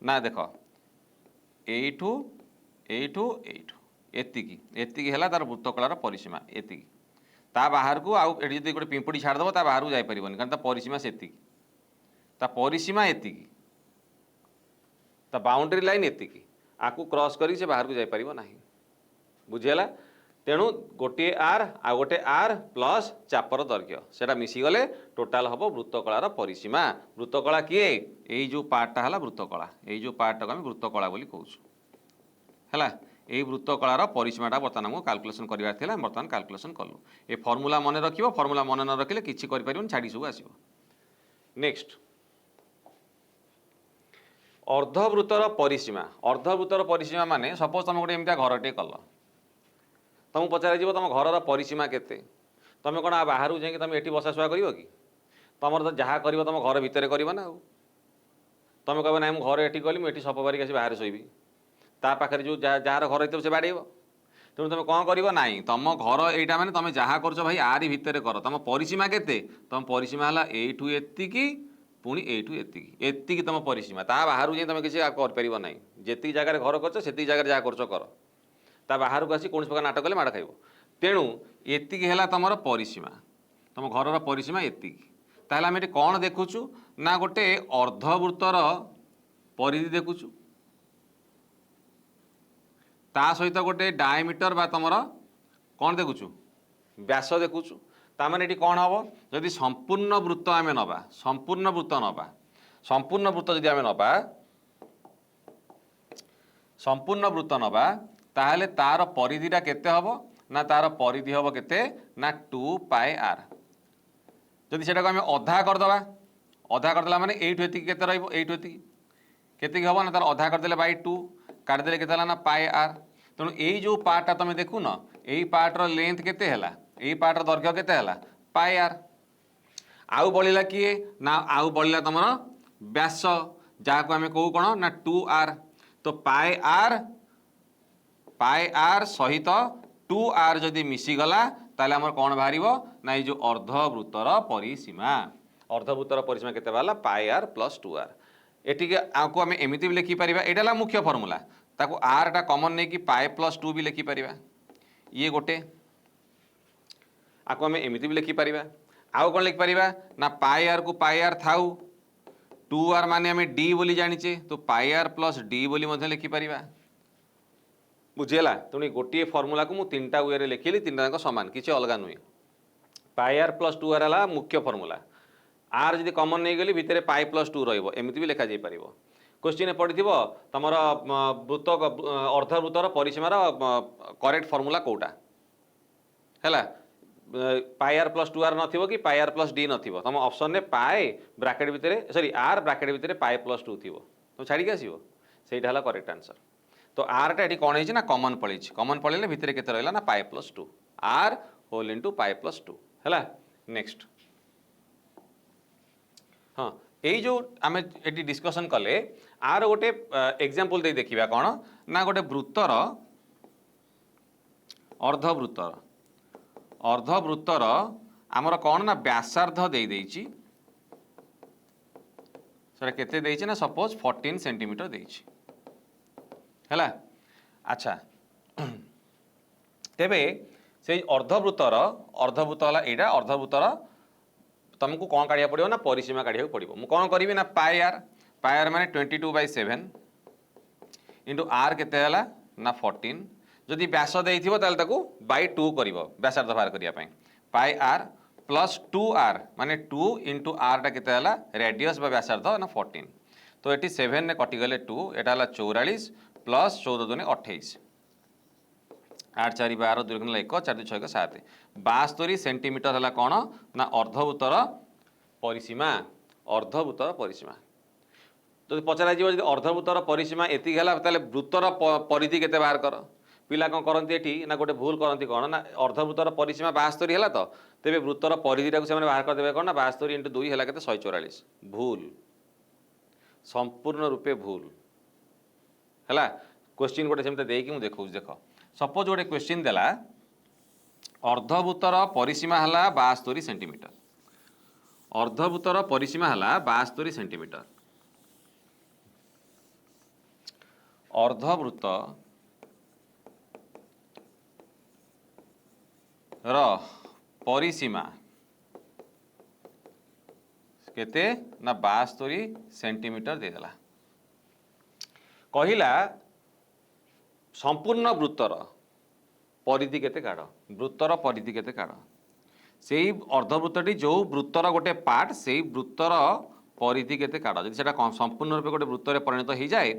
ना देख एठू एठू एठू एतिकी एतिकी है तार वृत्तकलार परिसीमा एतिकी ता बाहर को आउ एटी जदि गोटे पिंपुड़ी छाड़देव ता बाहर को जापरिबनी कारण ता परिसीमा सेतिकी ता परिसीमा एतिकी ता बाउंड्री लाइन एतिकी आकु क्रॉस करी से बाहर को जाई परिबो नाही बुझीगला तेणु गोटे आर आ गोटे आर प्लस चापर दैर्घ्य सेटा मिसी गले टोटाल हम वृत्तकलार परिसीमा वृत्तकला किए एई जो पार्टटा हला वृत्तकला एई जो पार्टटा आम वृत्तकला बोली कहूछु हैला एई वृत्तकलार परिसीमाटा बर्तमान आमको कैलकुलेशन करिवार थिला बर्तमान कैलकुलेशन कलु ए फॉर्मूला मन रखिबो फॉर्मूला मन न रखिले किछि करि परिबोनी छाडी सब आसीबो नेक्स्ट अर्धवृत्तर परिसीमा माने सपोज तुम गोटे एमती घरटे कल तुमको पचार तुम घर परिसीमा केते तुम कौन बाहर जाकि तुम ये बसाशुआ कर कि तुम तो जहाँ कर तुम घर भितर कर ना तुम कह ना घर ये गली मुझे सप बारिक आसी बाहर शोबी ता पाखे जो जार घर हो बाड़ेब तेणु तुम कौन कर ना तुम घर यहाँ मैंने तुम जहाँ कर भाई आरी भितर कर तुम परिसीमा केते तुम परिसीमा है एठू एतिकी पुणी एठू एतिकी एतिकी तुम परिसीमा ता बाहर जाए तुम किसी कर ना जी जगह घर कर जगह जहाँ कर ता बाहर को आसी कौन प्रकार नाटक कले माड़ खाइब तेणु एतिकी है तुम परिसीमा तुम घर परिसीमा एतिकी ताहले आम ये कौन देखुचु ना गोटे अर्धवृत्तर परिधि देखुचु ता सहित गोटे डायमीटर बा तुम कौन देखुचु व्यास देखुचु ताମାନେ ଏଠି कौन हम जदि संपूर्ण वृत्त आम नवा संपूर्ण वृत्त जदि आम नवा संपूर्ण वृत्त नवा ताहले तार परिधिटा केते हबो ना तार परिधि हबो केते ना 2 पाई आर जदि सेटा को आम अधा करदबा अधा करदेला माने एठू एतिकी केते रहइबो एठू एतिकी केतिकी हबो ना तार अधा करदेले बाई 2 काटिदेले केते हला ना पाई आर तेणु एई जो पार्टटा तुम देखुन एई पार्टर लेंथ केते हला एई पार्टर दैर्घ्य केते हला पाई आर आउ बळिला किए ना आउ बळिला तुमर व्यास जहाँ को आम कहू कौन ना 2r तो पाई आर सहित 2r जदि मिसीगला ताले आमर कौन बाहर ना ये जो अर्धवृत्तर परिसीमा केते बाला पाई आर प्लस 2r एटी आपको आम एमती भी लिखिपर यहाँ मुख्य फर्मूला ताको आर टा कमन नहीं कि पाई प्लस 2 भी लिखिपर ये गोटे आपको आम एमती भी लिखिपर आउ कौन लिखिपर ना पाई आर को पाई आर थाउ 2r माने आम डी बोली जानीचे तो पाई आर प्लस डी बोली लिखिपर बुझीगला तेणु गोटे फर्मूला को मुझे 3टा वे लिखिली 3टा जाक सामान किसी अलग नुहे पाई आर प्लस 2r है मुख्य फर्मूला आर जब कमन नहीं गली भितर पाई प्लस 2 रमती भी लिखा जापर क्वेश्चन पढ़ी तुम वृत्त अर्धवृत्तर परिसीमार करेक्ट फर्मूला कौटा है पाई आर प्लस 2r न कि पाई आर प्लस डी न तुम ऑप्शन ने पाए ब्राकेट भितर सॉरी आर ब्राकेट भितर पाई प्लस 2 थी तुम छाड़ी आसो सहीटा है करेक्ट आंसर तो आर टा ये कौन है कमन पड़े भितर केते रहा ना pi plus 2 r whole into pi plus 2 है नेक्स्ट हाँ यही जो आम ये डिस्कसन कले आर गोटे एग्जांपल दे देखिबा कौन ना गोटे वृत्तर अर्धवृत्तर आमर कौन ना व्यासार्ध दे देइछि सेटा केते देइछि ना सपोज 14 सेंटीमीटर देइछि हैला अच्छा तेबे से अर्धवृत्तर है यहाँ अर्धवृत्तर तुमको कौन काढ़ा पड़ो ना परिसीमा काढ़ा पड़ो मुझे कौन करी ना पाई आर माने 22/7 इंटू आर केते हला ना 14 जदि व्यास देइथिबो ताले ताकू बाई 2 करिवो व्यासार्ध बाहर करिया पई पाई आर प्लस 2r माने 2 इंटू आर टा केते हला रेडियस बा व्यासार्ध ना 14 तो ये 7 ने कटिगले 2 एटा हला 44 प्लस 14 दूने 28 8 4 12 2 गुण 1 4 2 6 7 72 सेंटीमीटर है कौन ना अर्धवृत्तर परिसीमा जब पचरा जी अर्धवृत्तर परिसीमा एति है वृत्तर परिधि केते बाहर कर पिला कौन करती एठी ना गोटे भूल करती कौन ना अर्धवृत्तर परिसीमा 72 है तो तेरे वृत्तर परिधिटा को बाहर करदे कौन ना 72 इंटू 2 है के 144 भूल संपूर्ण रूपे भूल है क्वेश्चन गोटे सेमती देकी मुझे देखा देख सपोज गोटे क्वेश्चन देला अर्धभूतर परिसीमा है 72 सेंटीमीटर अर्धभूतर परिसीमा है 72 सेंटीमीटर अर्धवृत्त र परिसीमा केते ना 72 सेंटीमीटर देदेला कहिला संपूर्ण वृत्तर परिधि केते काढ़ वृत्तर परिधि केते काढ़ से अर्धवृत्तटी जो वृत्तर गोटे पार्ट से वृत्तर परिधि केते काढ़ जदि सेटा संपूर्ण रूप गोटे वृत्तर परिणत हो जाए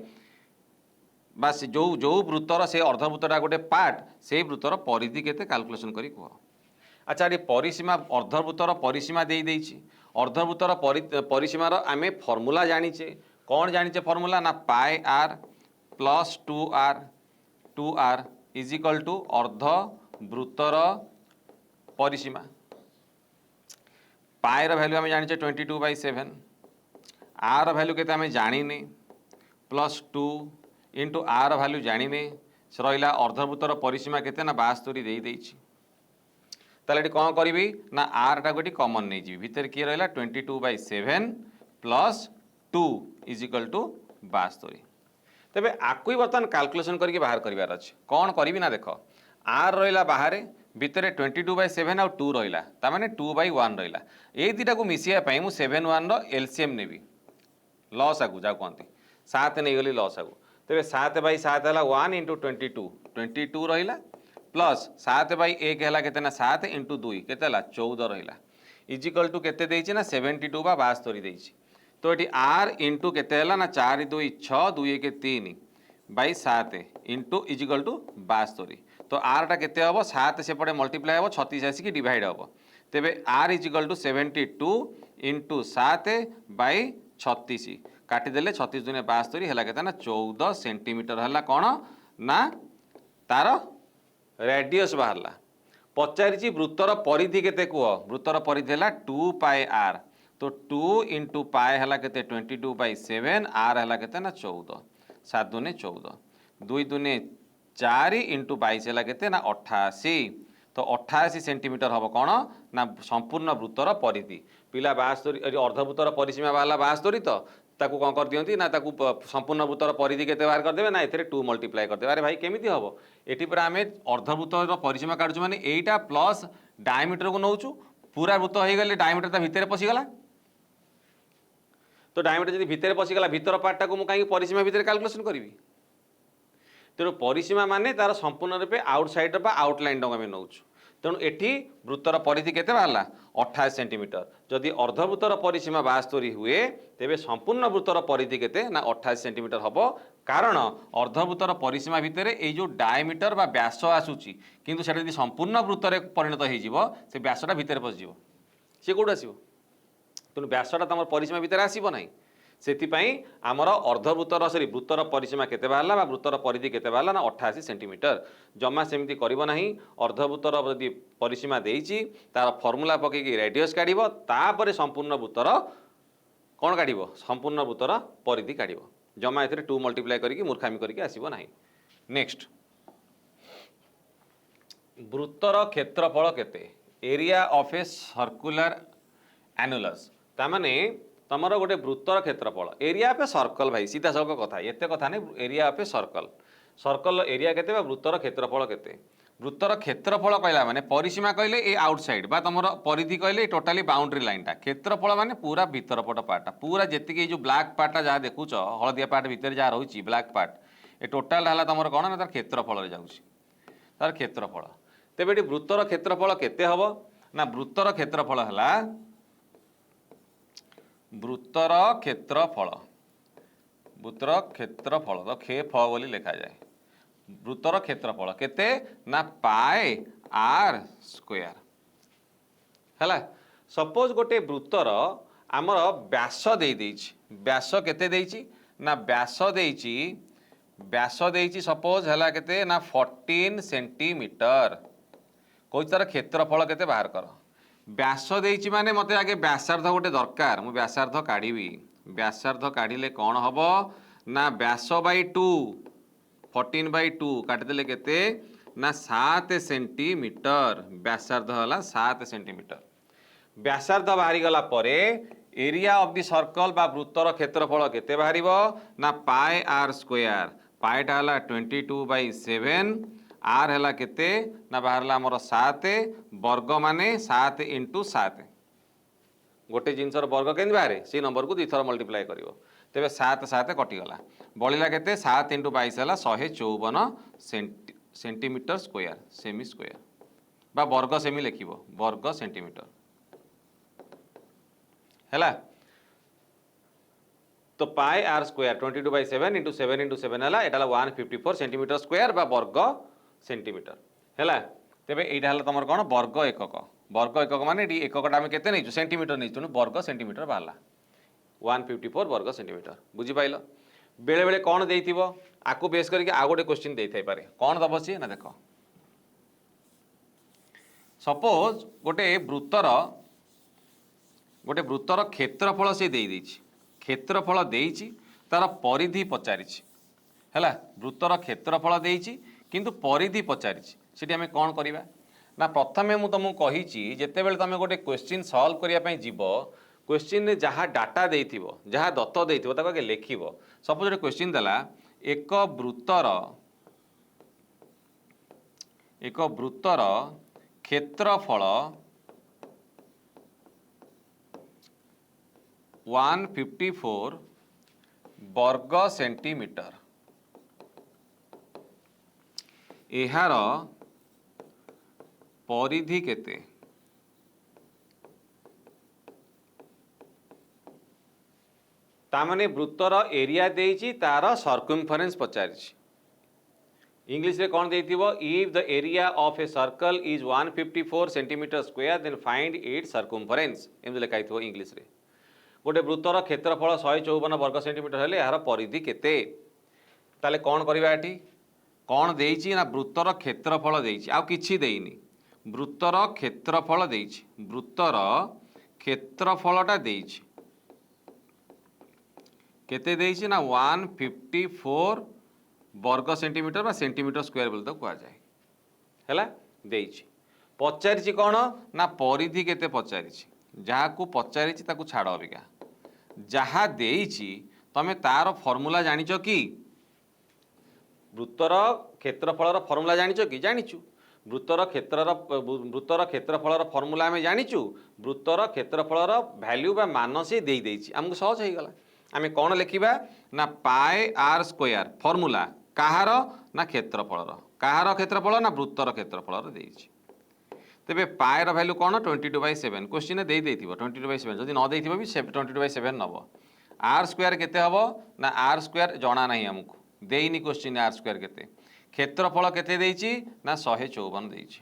बा जो जो वृत्तर से अर्धवृत्तटा गोटे पार्ट से वृत्तर परिधि केते कैलकुलेशन करी कह अच्छा ये परिसीमा अर्धवृत्तर परिसीमा दे देइछि अर्धवृत्तर परिसीमार आमे फॉर्मूला जानिचे कौन जानिचे फॉर्मूला ना pi R plus 2r is equal to अर्धवृत्तर परिसीमा पाई वैल्यू आम जाने 22/7 आर वैल्यू के आम जाने प्लस 2 इंटू आर वैल्यू जाने रहा अर्धवृत्तर परिसीमा के ना 72 देदेछि ताले कौन करी ना आर टा गोटे कमन नहीं जी भितर किए रहा 22/7 प्लस 2 इज इक्वल टू 72 तेबे आकु बर्तमान कैलकुलेशन करके बाहर करार अच्छे कौन करी ना देख आर रहा बाहर भितर 22/7 आउ 2 रहा ताने 2/1 रहा ये दुटा को मिसाई मुझे 7/1 एलसीएम नेबी लस आगु जा कहते 7 नहीं गली लस आगु तेरे 7/7 है 1 इंटू 22 रहा प्लस 7/1 है केते ना 7 इंटू 2 केते 14 रहा इजिकल टू केते देइछि ना 72 बा 72 देइछि तो ये आर इंटू केते ना 4 2 6 2 1 3 बाई 7 इंटू इजिकल टू 72 तो आर टा केते हम 7 सेपटे मल्टीप्लाई हम 36 आसिक डिवाइड हम तेबे r is equal to 72 into 7 by 36 काटिदेले 36 दुनिया 72 है केते ना 14 सेंटीमीटर है कौन ना तार रेडियस बाहरला पचारि वृत्तर परिधि केते कह वृत्तर परिधि है 2 पाए आर तो 2 इंटू पाए है केते 22/7 आर है केते ना 14 7 दुने 14 2 दुने 4 इंटू 22 है केते ना 88 तो 88 सेंटीमीटर हम कौन ना संपूर्ण वृत्तर परिधि पिला 72 अर्धवृत्तर परिसीमा बाहर 72 तो ताकू कौन कर दियंती ना ताकू संपूर्ण वृत्तर परिधि केते बाहर करदेवे ना एथिरे 2 मल्टीप्लाई करदेवे अरे भाई केमिति हबो एठी पर आमे अर्धवृत्तर परिसीमा काढछु माने एटा प्लस डायमीटर को नौचु पूरा वृत्त हो गले डायमीटर ता भितर पसिगला तो डायमीटर जदि भितर पसिगला भितर पार्ट टाको मु काई परिसीमा भितर कैलकुलेशन करिवि तेणु परिसीमा माने तार संपूर्ण रूपे आउटसाइड बा आउटलाइन टाको आमे नौचु तेणु एठी वृत्तर परिधि केते बाहरला 28 सेंटीमीटर जदि अर्धवृत्तर परिसीमा 72 हुए तेबे संपूर्ण वृत्तर परिधि केते ना 28 सेंटीमीटर हबो कारण अर्धवृत्तर परिसीमा भितर ए जो डायमीटर बा व्यास आसुची किंतु सेटा यदि संपूर्ण वृत्तर परिणत हो जिवो से व्यासटा भितर पसिजिवो से कोड आसीबो तेणु व्यासटा तमर परिसीमा भितर आसीबो नाही सेतिपाई आमर अर्धवृत्तर सरी वृत्तर परिसीमा केते बाहरला बा वृत्तर परिधि केते बाहरला ना 88 सेंटीमीटर जमा सेमती करिवो नाही अर्धवृत्तर यदि परिसीमा देइछि तार फॉर्मूला पकेकी रेडियस काढिबो तापरे संपूर्ण वृत्तर कोन काढिबो संपूर्ण वृत्तर परिधि काढिबो जमा एथिरे 2 मल्टीप्लाई करिकी मूर्खामी करिकी आसीबो नाही नेक्स्ट वृत्तर क्षेत्रफल केते area of a circular annulus तामाने तमर गोटे वृत्तर क्षेत्रफल एरिया ऑफ ए सर्कल भाई सीधा सड़क कथा एते कथा नहीं area of a circle circle area केते बा वृत्तर क्षेत्रफल केते वृत्तर क्षेत्रफल कहला माने परिसीमा कहले ए आउटसाइड बा तमर परिधि कहले टोटाली बाउंड्री लाइन टा क्षेत्रफल माने पूरा भीतर पट पार्ट पूरा जेतिके जो ब्लैक पार्ट जहाँ देखुच हलदिया पार्ट भीतर जहाँ रही ब्लैक पार्ट ए टोटाल है तमर कौन ना तार क्षेत्रफल रे जाउछि तार क्षेत्रफल तेबे एटी वृत्तर क्षेत्रफल केते हबो ना वृत्तर क्षेत्रफल हला वृत्तर क्षेत्रफल तो खे फ बोली लिखा जाए वृत्तर क्षेत्रफल केते ना पाए आर स्क्वायर हैला सपोज गोटे वृत्तर आमर व्यास दे देइछि व्यास केते देइछि ना व्यास देइछि सपोज हैला केते ना 14 सेंटीमीटर कोइ तार क्षेत्रफल केते बाहर कर व्यास देइछि माने मते आगे व्यासार्ध गोटे दरकार मु व्यासार्ध काढिबी व्यासार्ध काढिले कोन हबो ना व्यास बाई 2 14/2 काटिदेले केते ना 7 सेंटीमीटर व्यासार्ध हला 7 सेंटीमीटर व्यासार्ध बाहरी गला परे एरिया ऑफ द सर्कल बा वृत्तर क्षेत्रफल केते बाहरिबो ना पाई आर स्क्वायर पाईटा हला 22/7 आर हला केते ना बाहरला हमर 7 वर्ग माने 7 × 7 गोटे जिनसर वर्ग केन बाहरे से नंबर को दुई थर मल्टीप्लाई करिवो तेबे 7 7 कटिगला बलिला केते 7 × 22 हला 154 सेंटीमीटर स्क्वायर सेमी स्क्वायर बा वर्ग सेमी लिखिबो वर्ग सेंटीमीटर हैला तो पाई आर स्क्वायर 22/7 × 7 × 7 हला एटा 154 सेंटीमीटर स्क्वायर बा वर्ग सेंटीमीटर हैला तेबे एटा हला तमर कोन वर्ग एकक माने एटी एककटा हम केते नैचु सेंटीमीटर नैचु वर्ग सेंटीमीटर बाहला 154 वर्ग सेंटीमीटर बुझी पाइलो बेले बेले कौन देइथिबो आकु बेस करके आ गोटे क्वेश्चन देइ थाइ पारे कौन दबो सी ना देखो सपोज गोटे वृत्तर क्षेत्रफल से देइ दैछि क्षेत्रफल देइछि तार परिधि पचारिछि हैला वृत्तर क्षेत्रफल देइछि किंतु परिधि पचारिछि सेठी हमें कौन करिबा ना प्रथमे मु तुमको कहिछि जेते बेले तमे गोटे क्वेश्चन सॉल्व करिया पई जीवो क्वेश्चन ने जहाँ डाटा देइथिबो जहाँ दत्त देइथिबो ताको के लेखिबो सपोज गोटे क्वेश्चन देला एक वृत्तर क्षेत्रफल 154 वर्ग सेंटीमीटर एहार परिधि केते तामाने वृत्तर एरिया देइछि तार सर्कमफरेंस पचारिछि इंग्लिश रे कौन देइथिबो if the area of a circle is 154 centimetre square then find its circumference एमि लिखाइथिबो इंग्लिश रे गोटे वृत्तर क्षेत्रफल 154 वर्ग सेंटीमीटर हेले यार परिधि केते ताले कौन करिबा एठी कौन देइछि ना वृत्तर क्षेत्रफल देइछि आ किछि देइनि वृत्तर क्षेत्रफल देइछि वृत्तर क्षेत्रफलटा देइछि केते देइछि ना 154 वर्ग सेंटीमीटर बा सेंटीमीटर स्क्वायर बोल तो कहा जाए हैला देइछि पचारिछि कौन ना परिधि केते पचारिछि जहाँ को पचारिछि ताकू छाड़ अबिका जहाँ देइछि तमे तार फॉर्मूला जानिचो कि वृत्तर क्षेत्रफलर फॉर्मूला जानिचो कि जानिचु वृत्तर क्षेत्रफलर फॉर्मूला आमे जानिचु वृत्तर क्षेत्रफलर वैल्यू बा मान से देइ देइछि हमको सहज हो गला आमे कौन लिखिबा ना पाई आर स्क्वायर फॉर्मूला कहार ना क्षेत्रफल ना वृत्तर क्षेत्रफलर देइछि तेबे पाएर वैल्यू कौन 22/7 क्वेश्चन दे देइथिबो 22/7 जदि न देइथिबो भी 22/7 नबो आर स्क्वायर केते हबो ना आर स्क्वायर जणा नाही हमकु देइनी क्वेश्चन आर स्क्वायर केते क्षेत्रफल केते देइछि ना 154 देइछि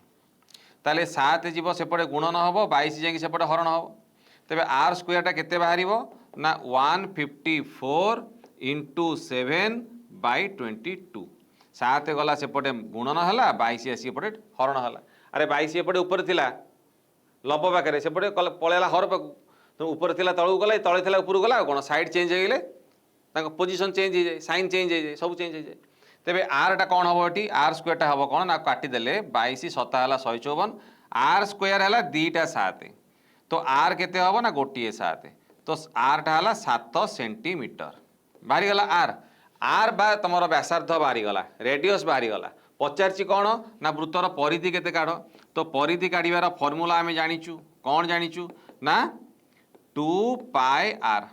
ताले 7 जीवो सेपटे गुणन हबो 22 जाई सेपटे हरण हबो तेबे आर स्क्वायर टा केते बाहरिबो ना 154 × 7/22 7 गला सेपटे गुणन हला 22 आसी एपटे हरण हला अरे 22 एपटे ऊपर थिला लब पाखे सेपटे पळेला हर पाकु तो ऊपर थिला तळु गला तळे थिला ऊपर गला कोन साइड चेंज हो गले ताको पोजीशन चेंज हो जाए साइन चेंज हो जाए सब चेंज हो जाए तेबे आर टा कोन हबो एठी आर स्क्वायर टा हबो कोन ना काटी देले 22 7 हला 154 आर स्क्वायर हला दीटा 7 तो आर केते हबो ना गोटिए 7 तो आर टा हला 7 सेंटीमीटर बाहरी गला आर बा तमरो व्यासार्ध बाहरी गला रेडियस बाहरी गला पचारछि कौन ना वृत्तर परिधि केते काढ तो परिधि काढिबार फॉर्मूला आमे जानिचु कौन जानिचु ना 2 पाई आर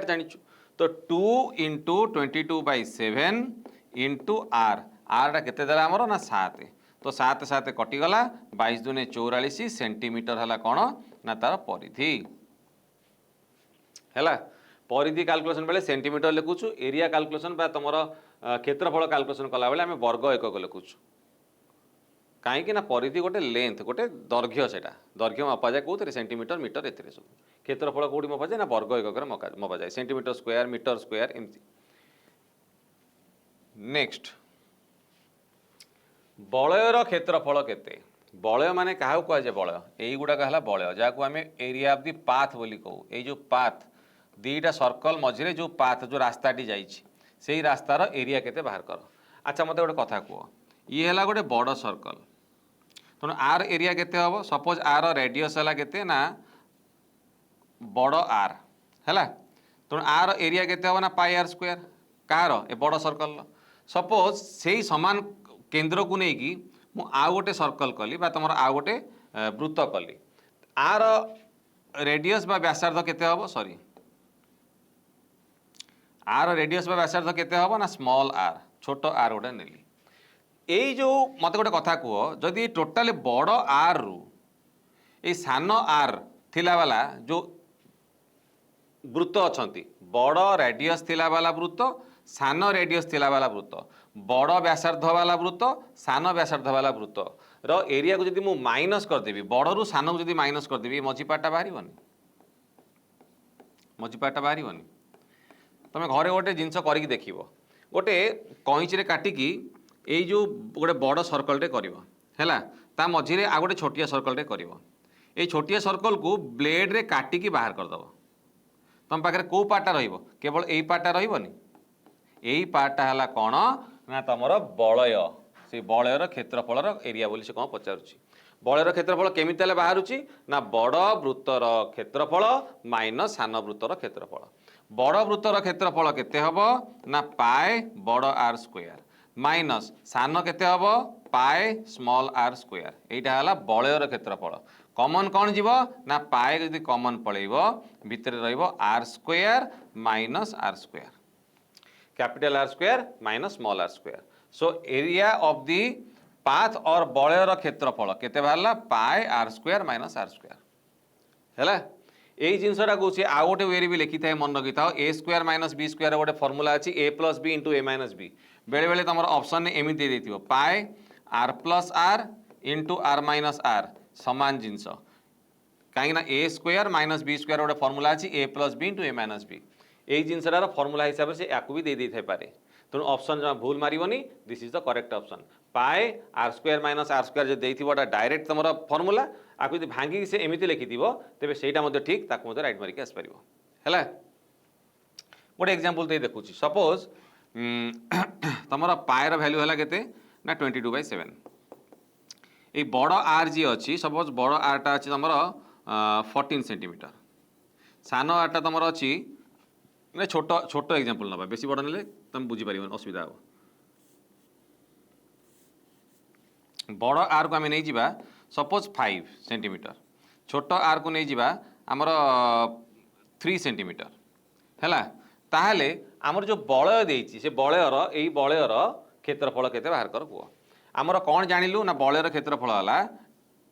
जानिचु तो 2 × 22/7 × आर टा केते देला हमरो ना 7 तो 7 7 कटि गला 22 दूने 44 सेंटीमीटर हला कौन ना तार परिधि हैला परिधि कैलकुलेशन बेले सेंटीमीटर लिखुछु एरिया कैलकुलेशन बा तमरो क्षेत्रफल कैलकुलेशन कला बेले आमे वर्ग एकक लिखुछु कहीं ना परिधि गोटे लेंथ गोटे दैर्घ्य सेटा दैर्घ्य मपा जाए कौन सेंटीमीटर मीटर एथिरे सब क्षेत्रफल कौटी मपा जाए ना वर्ग एकक मपा जाए सेंटीमीटर स्क्वायर मीटर स्क्वायर एमती नेक्स्ट बलयर क्षेत्रफल केते बलय माने काहा को जाए बलय एई गुडा कहला बलय जाको आमे एरिया ऑफ द पाथ बोली कहू ए जो पाथ दीटा सर्कल मझिरे जो पाथ जो रास्ताटी जाइछि से रास्तार एरिया केते बाहर कर। अच्छा मते गोटे कथा कह, ये है गोटे बड़ सर्कल, तेणु आर एरिया केते हम, सपोज आर रेडियस है केते ना बड़ आर है, तेणु आर एरिया केते हम ना पाई आर स्क्वायर कार ए बड़ सर्कल। सपोज से समान केन्द्र को लेकिन मु आउ गोटे सर्कल कली बा तुम आउ गोटे वृत्त कली, आर रेडियस बा व्यासार्ध केते हम, सॉरी आर रेडियस बा व्यासार्ध केते हम ना स्मॉल आर, छोट आर गोटे नेली। यही जो मत गोटे कथा कह, जदि टोटाली बड़ आर रु ये सान आर थिला वाला जो वृत्त अच्छा, बड़ रेडियस थिला वाला वृत्त, सान रेडियस थिला वाला वृत्त, बड़ व्यासार्ध वाला वृत्त, सान व्यासार्ध वाला वृत्त रो एरिया को जदि मु माइनस करदेवी, बड़ रु सान को जदि माइनस करदेवी, मझी पार्टा बाहर, मझी पार्टा बाहर। तुम घरे गोटे जिनस कर देख, गोटे कईची काटिकी यही जो गोटे बड़ सर्कलटे कर ता मझे आ गोटे छोटिया सर्कलटे कर, ये छोटिया सर्कल को ब्लेड रे काटिकी बाहर करदेव। तुम पाखे कौ पार्टा रहिबो, केवल यही पार्टा रहिबोनी, यही पार्टा है कौन ना तुम बलय, से बलयर क्षेत्रफल एरिया बोली से कौन पचारुची। बलयर क्षेत्रफल केमी बाहर ना बड़ वृत्तर क्षेत्रफल माइनस सान वृत्तर क्षेत्रफल। बड़ वृत्तर क्षेत्रफल केते हबो ना पाए बड़ आर स्क्वायर माइनस सान केते हबो पाए स्मॉल आर स्क्वायर। एटा हला बलयर क्षेत्रफल। कॉमन कौन जीव ना पाए यदि कॉमन पळेइबो भितर रहिबो r square minus are square, capital r square minus small r square. So area of the path और बलयर क्षेत्रफल केते बाहरला pi are square minus are square हैला। यही जिनसटा कौन आउ गोटे वे भी लिखी था, मन रखी था a square minus b square गोटे फर्मुला अच्छी a plus b into a minus b. बेले बेले तुम ऑप्शन एमती दे देथिबो pi r plus r into r minus r समान जिनस, कहीं a square minus b square गोटे फर्मुला अच्छी a plus b into a minus b. यही जिनसटार फर्मुला हिसाब से या भी दे था पारे, तेणु ऑप्शन जमा भूल मारिबनी, this is the correct option. Pi are square minus are square जो देथिबोटा डायरेक्ट तुम फर्मुला, आपको यदि भांगी से एमती लिखिथिबो तेबे सेटा मध्ये ठीक, ताकु मध्ये राइट मारिक आस परिबो हैला। गोटे एग्जांपल दे देखुची, सपोज तुमर पाएर वैल्यू हैला केते ना 22/7। ये बड़ आर जी अच्छी, सपोज बड़ आरटा अच्छी तुम 14 सेंटीमीटर, सान आरटा तुम अच्छी ना छोट छोट एग्जांपल नबा, बेसी बड़ नेले तुम बुझी पारिबो असुविधा हो। बड़ आर को आम नहीं जावा सपोज 5 सेंटीमीटर, छोट आर को नहीं जावा आमर 3 सेंटीमीटर हैला। ताहले आमर जो बलय देइछि से बलयर एई बलयर क्षेत्रफल केते बाहर कर कुआ। आमर कौन जानिलु ना बलयर क्षेत्रफल हला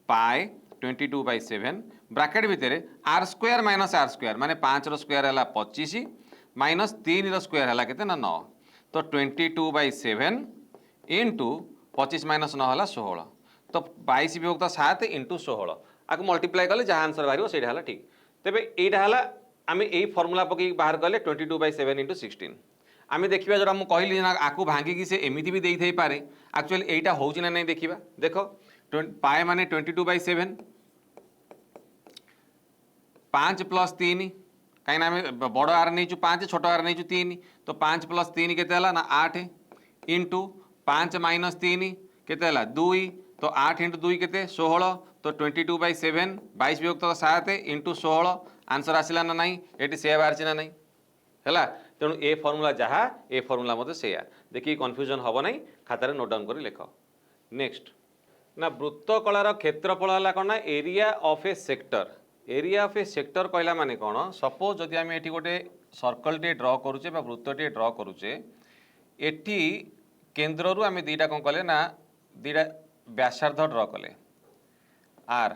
पाए 22/7 ब्रैकेट भितर r square minus are square माने 5 रो स्क्वायर हला 25 माइनस 3 रो स्क्वायर हला केते ना 9, तो 22/7 इंटू 25 माइनस 9 हला 16, तो 22 विभक्त 7 इंटू 16 आपको मल्टीप्लाई कले जहाँ आंसर बाहर से ठीक। तेरे यहाँ आम यही फर्मुला पकई बाहर कले 22/7 इंटू 16। आम देखा जो मुझे कहली ना आपको भांगिकी से एमती भी दे थे पारे, एक्चुअली यहीटा हो ना नहीं देखा। देख पाए माने 22/7 5 + 3 कहीं बड़ आर नहीं 5 छोट आर नहीं 3, तो 5 + 3 के ना 8 इंटू 5 माइनस 3 केते 2, तो 8 इंटू 2 केते 16, तो 22/7 22 विभक्त 7 इंटू 16 आंसर आसला ना नहीं, ये से बाहर ना नहीं है। तेणु ए फर्मुला जहाँ ए फर्मुला मत से देखिए कन्फ्यूजन हम ना, खातार नोट डाउन कर लिख। नेक्स्ट ना वृत्तकलार क्षेत्रफल है कौन ना area of a sector. Area of a sector कहला माने कौन, सपोज जदि आम ये गोटे सर्कल टे ड्र करुचे वृत्त टे ड्र करुचे, एटी केन्द्र रु आम दीटा कौन कले ना दीटा व्यासार्ध ड्र कले आर,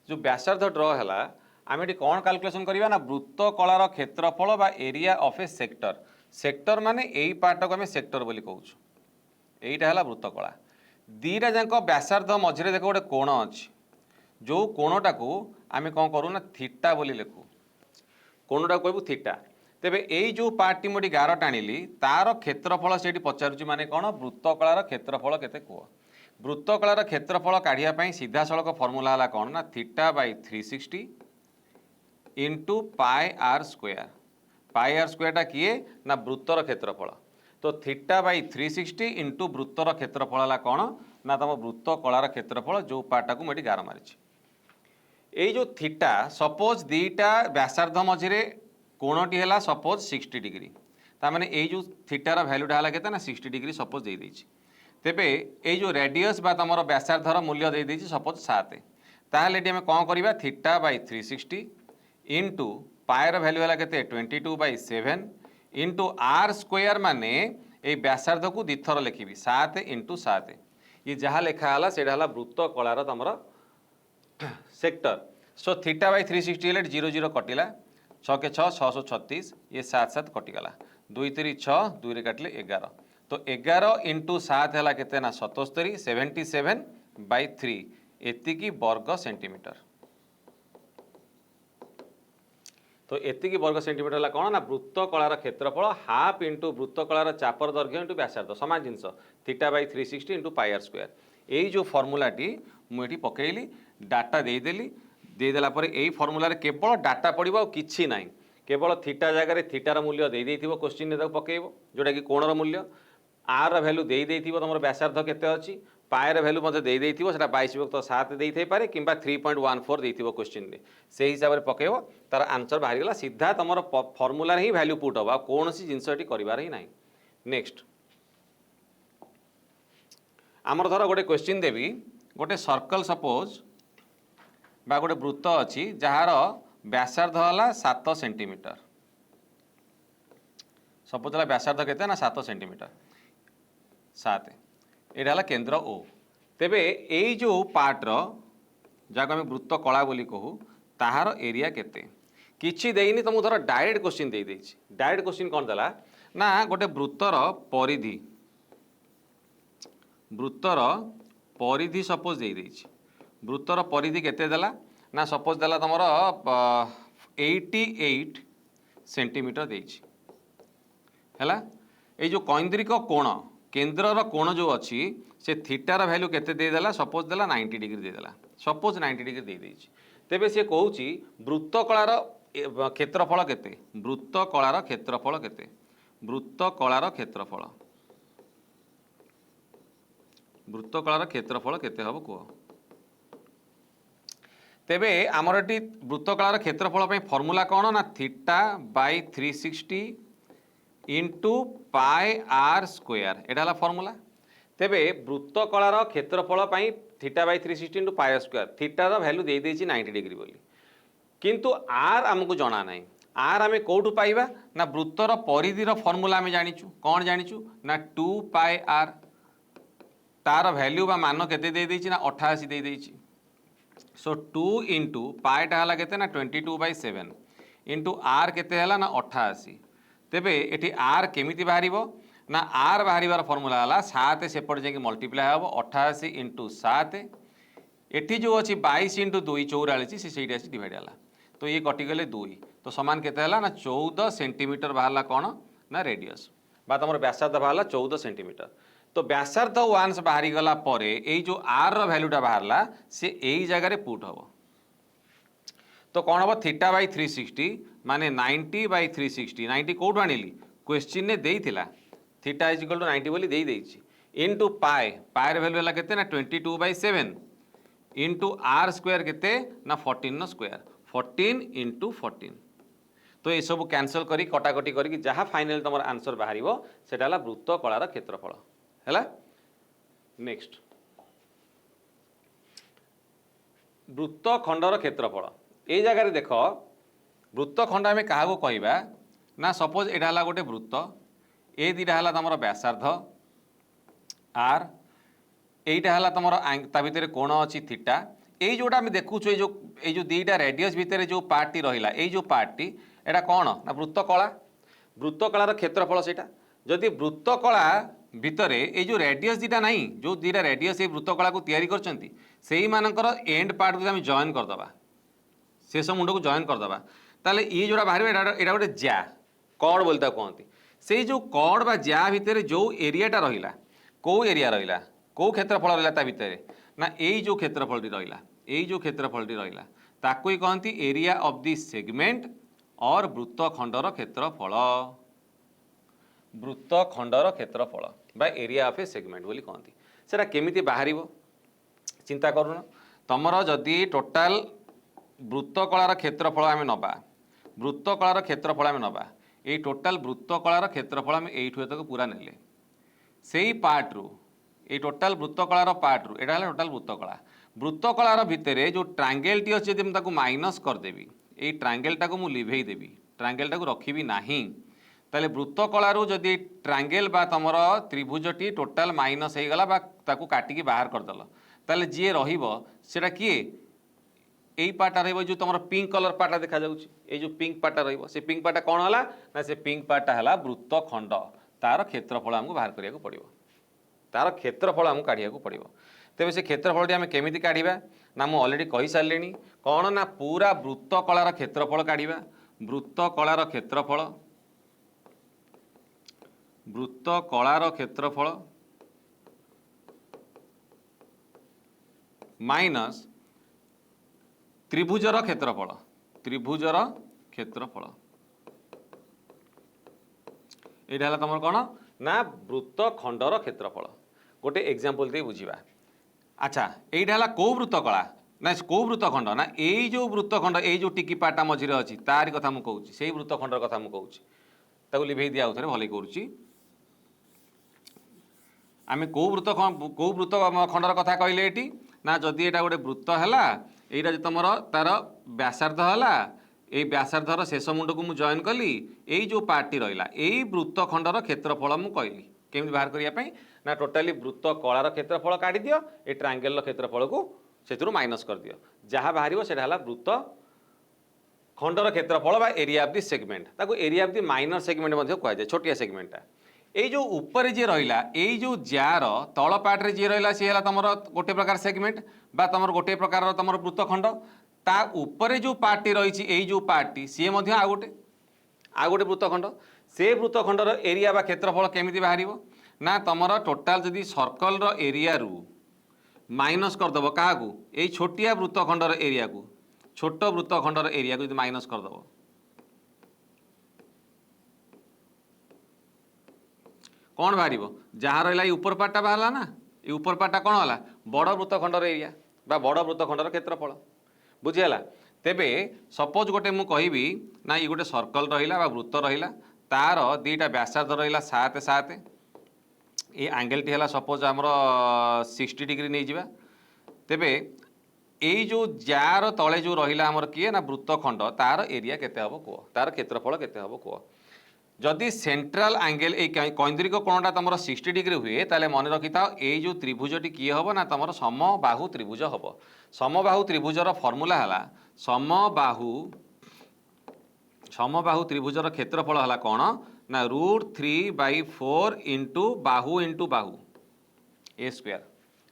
जो व्यासार्ध ड्र है आम ये कौन कैलकुलेशन करवा ना वृत्तकलार क्षेत्रफल बा area of a sector. Sector माने यही पार्ट को आम सेक्टर बोली कहूँ, यहीटा है वृत्तकला। दीटा जाक व्यासार्ध मझे देख गोटे कोण अच्छी, जो कोणटा को आम कौन करूँ ना थीटा बोली लिखू, कोणटा कहू थीटा। तेबे यही जो पार्टी मुझे गार टाणिली तार क्षेत्रफल से पचारुची माने कौन वृत्तकलार क्षेत्रफल केते कुह। वृत्तकलार क्षेत्रफल काढ़ापी सीधा सड़क फर्मुला है कौन ना थीटा/360 into pi are square pi R स्क्वायरटा किए ना वृत्तर क्षेत्रफल। तो थीटा बाई 360 इंटू वृत्तर क्षेत्रफल है कौन ना तुम वृत्त कलार क्षेत्रफल जो पार्टा को मुझे गार मारी। ये जो थीटा सपोज दीटा व्यासार्ध मझे कोणटी है सपोज 60 डिग्री ताने ये जो थीटार भैल्यूटा है के 60 डिग्री सपोज दे देछि। तेबे ये जो रेडियस बा तुम व्यासार्धर मूल्य दे देछि सपोज 7 ताहले आम कौन करवा थीटा बाई 360 इंटू पायर भैल्यू है के 22/7 इंटू आर स्क्वायर माने ये व्यासार्ध को दिथर लिखी 7 इंटू 7 ये जहाँ लिखाला से वृत्त कलार तुम सेक्टर। सो थीटा बाई 360 हेल्ले 0 0 कटिला 6 के 6 636 ये 7 7 कटिगला 2 3 6 2 काटिले 11 तो 11 इंटू 7 है के 77 77/3 एतिकी वर्ग सेंटीमीटर। तो एतिकी वर्ग सेंटीमीटर है कौन ना वृत्त कलार क्षेत्रफल हाफ इंटू वृत्त कलार चापर दैर्घ्य इंटू व्यासार्ध सामान जिनस theta by 360 into pi are square. यही जो फर्मूलाटी मुझे पकईली डाटा देदेली देदेला यही फर्मूला केवल डाटा पड़ो आ कि ना केवल थीटा जगह थीटार मूल्य दे क्वेश्चन पकेब जोटा कि कोणर मूल्य आर भैल्यू दे तुम व्यासार्ध केते अच्छी पायर भैल्यू मत दे 22/7 दे पारे कि 3.14 दे क्वेश्चन से हिसाब से पकेब तार आंसर बाहरीगला सीधा तुम फर्मूला ही भैल्यू पुट हम कौन सी जिनसटी करार ही ना। नेक्स्ट आमर धर गोटे क्वेश्चन देवी गोटे सर्कल सपोज बा गोटे वृत्त अच्छी जार व्यासार्ध है 7 सेंटीमीटर सपोज है व्यासार्ध के 7 सेंटीमीटर 7 यहाँ केन्द्र ओ। तेबे यही जो पार्टर जहाँ आम वृत्त कला बोली कहू ताहार एरिया केते किछि देइनी तुमको धर डायरेक्ट क्वेश्चन दे देछि। डायरेक्ट क्वेश्चन कौन देला ना गोटे वृत्तर परिधि सपोज दे देछि वृत्तर परिधि केते देला ना सपोज देला तुमर 88 सेंटीमीटर देछि हैला। ये जो कैंद्रिक कोण केन्द्रर कोण जो अच्छी से थीटार भैल्यू केते देदेला सपोज देला 90 डिग्री देदेला सपोज 90 डिग्री दे देछि। तेबे से कहूची वृत्त कलार क्षेत्रफल केते वृत्त कलार क्षेत्रफल केते वृत्त कलार क्षेत्रफल वृत्त कलार क्षेत्रफल केते हबो कह। तेबे आमर एटी वृत्त कलार क्षेत्रफल पे फॉर्मूला कौन ना theta by 360 into pi are square एटा फॉर्मूला। तेबे वृत्त कलार क्षेत्रफल pi theta by 360 into pi are square थीटार भैल्यू दे देछि 90 डिग्री बोली किंतु आर आमको जना ना आर आम कौटू पाइबा ना वृत्तर परिधिर फॉर्मूला आम जानिचु कौन जानिचु ना 2 पाई आर तार भैल्यू बा मान केते दे देछि ना 88 दे देछि। सो 2 इंटू पाईटा है केते ना 22/7 इंटू आर केते है ना 88। तेबे एटी आर केमिति बाहर ना आर बाहर फॉर्मूला है 7 सेपट जाकि मल्टीप्लाई हम 88 इंटू 7 एटी जो अच्छी 22 इंटू 2 44 से डिवाइड है तो ये कटिगले 2 तो समान केते है ना 14 सेंटीमीटर बाहर कौन ना रेडियस बा तुम व्यासार्ध बाहर 14 सेंटीमीटर। तो व्यासार्ध वान्स बाहरी गला परे ये जो आर भैल्यूटा बाहरला से यही जगह पुट हम तो कौन हम थीटा बाई 360 माने 90/360 90 कौटू आनिली क्वेश्चन ने देइथिला थीटा इज इक्वल टू 90 बोली देई देइछि इंटू पाए पाएर भैल्यू है केते ना 22/7 इंटू आर स्क्वायर केते ना 14 स्क्वायर 14 इंटू 14 तो ये सब कैंसल करी कटाकटी करी जहाँ फाइनल तुम आंसर बाहर से वृत्त कलार क्षेत्रफल है। नेक्स्ट वृत्त खंडर क्षेत्रफल ये जगह देख वृत्त खंड आम क्या कहवा ना सपोज यहाँ गोटे वृत्त ए दुटा है तुम व्यासार्ध आर यहीटा है तुम ता भितर कोण अच्छी थीटा यही जोटा आम देखुचु ये दुईटा रेडियस भितर जो पार्टी रहा ये जो पार्टी एटा कौन ना वृत्त कला वृत्त कलार क्षेत्रफल से जदि वृत्त कला भितर ये जो रेडियस दीटा ना जो दीटा रेडियस ये वृत्त कला को तैयारी करछंती सेही मानकर एंड पार्ट को जॉइन करदबा शेष मुंड को जॉइन करदबा ताले ये जोड़ा बाहर एटा गोटे ज्या कॉर्ड बोलता कहती से जो कॉर्ड बा ज्या भितर जो एरियाटा रहिला को एरिया रहिला को क्षेत्रफल रहिला ता भितर ना यही जो क्षेत्रफलटी रहिला यही जो क्षेत्रफलटी रहिला ताको ही कहती एरिया ऑफ द सेगमेंट और वृत्तखंडर क्षेत्रफल वृत्तखंडर क्षेत्रफल बा एरिया ऑफ ए सेगमेंट बोली कहती सेटा केमिति बाहरिबो चिंता करूना तमर जदि टोटाल वृत्तकलार क्षेत्रफल आम नबा वृत्तकलार क्षेत्रफल आम नबा ये टोटाल वृत्तकलार क्षेत्रफल आम एठू तक पूरा नेले सेई पार्ट रु ये टोटाल वृत्तकलार पार्ट रु एटा टोटाल वृत्तकला वृत्तकलार भितर जो ट्रांगेल टी अच्छे जब माइनस करदेवी ये ट्रांगेलटा को मुझे लिभेई देवी ट्रांगेलटा को रखी नाही ताले वृत्तकलारू जदि ट्रांगेल बा तमर त्रिभुजटी टोटाल माइनस हो गला बा ताकू काटिकी बाहर करदेल ताले जी रहिबो सेटा किए यही पार्टा रहिबो जो तमर पिंक कलर पार्टा देखा जाउची ए जो पिंक पार्टा रहिबो से पिंक पार्टा कोन हला ना से पिंक पार्टा हला वृत्तखंड तार क्षेत्रफल हमको बाहर करिया को पड़िबो तार क्षेत्रफल हमको काढिया को पड़िबो तेबे से क्षेत्रफलटी आम केमिति काढिबा ना मु ऑलरेडी कहि सारलेनी कोन ना पूरा वृत्तकलार क्षेत्रफल काढिबा वृत्तकलार क्षेत्रफल माइनस त्रिभुजर क्षेत्रफल एटा हला तमर कोन ना वृत्तखंडर क्षेत्रफल गोटे एग्जांपल दे बुझिबा अच्छा एटा हला को वृत्तकला ना को वृत्तखंड ना एई जो वृत्तखंड एई जो टिकी पाटा मझिरे अछि तारि कथा मु कहूची सेई वृत्तखंडर कथा मु कहूची ताकू लिभेई दिया उथरे भले करूची आमे को वृत्तखंडर कथा कहले एटी ना जदि एटा गोटे वृत्त हैला एटा जे तमर तार व्यासार्ध हैला ए व्यासार्धर शेष मुंड को मु जॉइन कली एई जो पार्टी रहिला एई वृत्तखंडर क्षेत्रफल मु कहली केमि बाहर करिया पई ना टोटाली वृत्तकलार क्षेत्रफल काढी दियो ए ट्रायंगल क्षेत्रफल को सेतुरु माइनस कर दियो जहा बाहरिबो सेटा हला वृत्त खंडर क्षेत्रफल बा एरिया ऑफ द सेगमेंट ताको area of the minor segment मध्ये कहै जाय छोटिया सेगमेंटटा एई जो ऊपर जे रहिला एई जो जार तळ पार्ट रे जे रहिला से हला तमर गोटे प्रकार सेगमेंट बा तमर गोटे प्रकार तमर वृत्तखंड ता ऊपर जो पार्टी रही एई जो पार्टी सी मध्ये आ गोटे वृत्तखंड से वृत्तखंडर एरिया बा क्षेत्रफल केमिति बाहरिबो ना तमर टोटाल जदि सर्कल रो एरिया रु माइनस करदेव क्या ये छोटिया वृत्तखंडर एरिया को छोट वृत्तखंडर एरिया को माइनस करदेव कौन बाहर जहाँ रहा ऊपर पार्टा बाहर ना ये ऊपर पार्टा कौन है बड़ वृत्तखंडर एरिया बा बड़ वृत्तखंडर क्षेत्रफल बुझीगला तेबे सपोज गोटे मु कहबी ना ये गोटे सर्कल रहा वृत्त रहा तार दीटा व्यासार्ध रहा 7 7 ये एंगेलटी है सपोज आमर 60 डिग्री नहीं जावा तेबे यही जो जार तले जो रहा आमर किए ना वृत्तखंड तार एरिया केते हबो कुह तार क्षेत्रफल केते हबो कुह जदि सेंट्रल एंगेल ए कैंद्रिक कोणटा तुम 60 डिग्री हुए ताले मन रखि था ये जो त्रिभुजटी किए हम ना तुम समबाहु त्रिभुज हम समबाहु त्रिभुजर फर्मूला है समबाहु त्रिभुजर क्षेत्रफल है कौन ना √3/4 बाहु ए स्क्वायर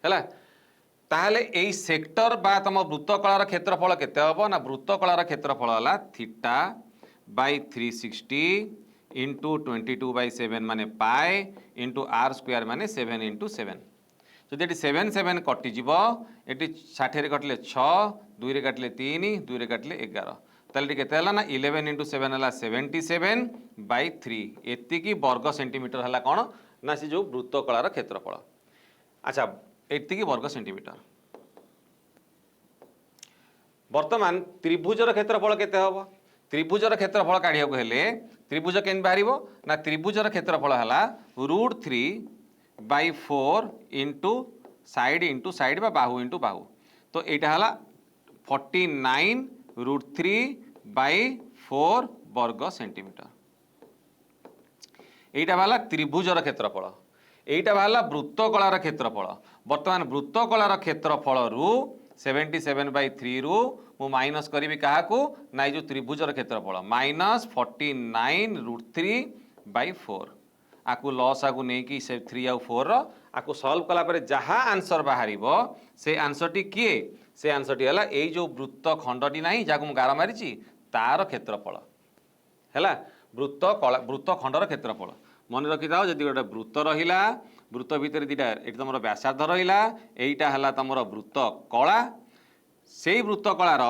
है ताहले एई सेक्टर बा तुम वृत्तकलार क्षेत्रफल केते हबो ना वृत्तकलार क्षेत्रफल है θ/360 × 22/7 माने पाए इंटू आर स्क्वायर माने 7 × 7 जदि ये 7 7 कटिज ये 60 कटिले 6 2 रे काटिले 3 2 रे काटिले 11 ताले केते हला ना 11 × 7 हला 77/3 एतिकी वर्ग सेंटीमीटर हला कौन ना से जो वृत्तकलार क्षेत्रफल अच्छा एतिकी वर्ग सेंटीमीटर वर्तमान त्रिभुजर क्षेत्रफल केते हबो त्रिभुजर क्षेत्रफल काढ़िया को हेले त्रिभुज केन बाहरिबो ना त्रिभुजर क्षेत्रफल हला √3/4 इंटू साइड बा बाहु इंटू बाहु तो एटा हला 49 √3/4 वर्ग सेंटीमीटर एटा वाला त्रिभुजर क्षेत्रफल एटा वाला वृत्तकलार क्षेत्रफल वर्तमान वृत्तकलार क्षेत्रफल रु 77/3 रु मु माइनस करी क्या ना जो त्रिभुजर क्षेत्रफल -49 √3/4 आकु लॉस आकु नहीं कि से 3 आउ 4 आकु सॉल्व कला पर जहाँ आंसर बाहर से आंसर टी किए से आंसर टी है यही जो वृत्त खंडटी ना जहाँ मुझे गार मारी तार क्षेत्रफल है वृत्त खंडर क्षेत्रफल मन रखी था जब गोटे वृत्त रहा वृत्त भितर दीटा ये तुम व्यासार्ध रहा यहीटा है तुम वृत्त कला से वृत्त कलार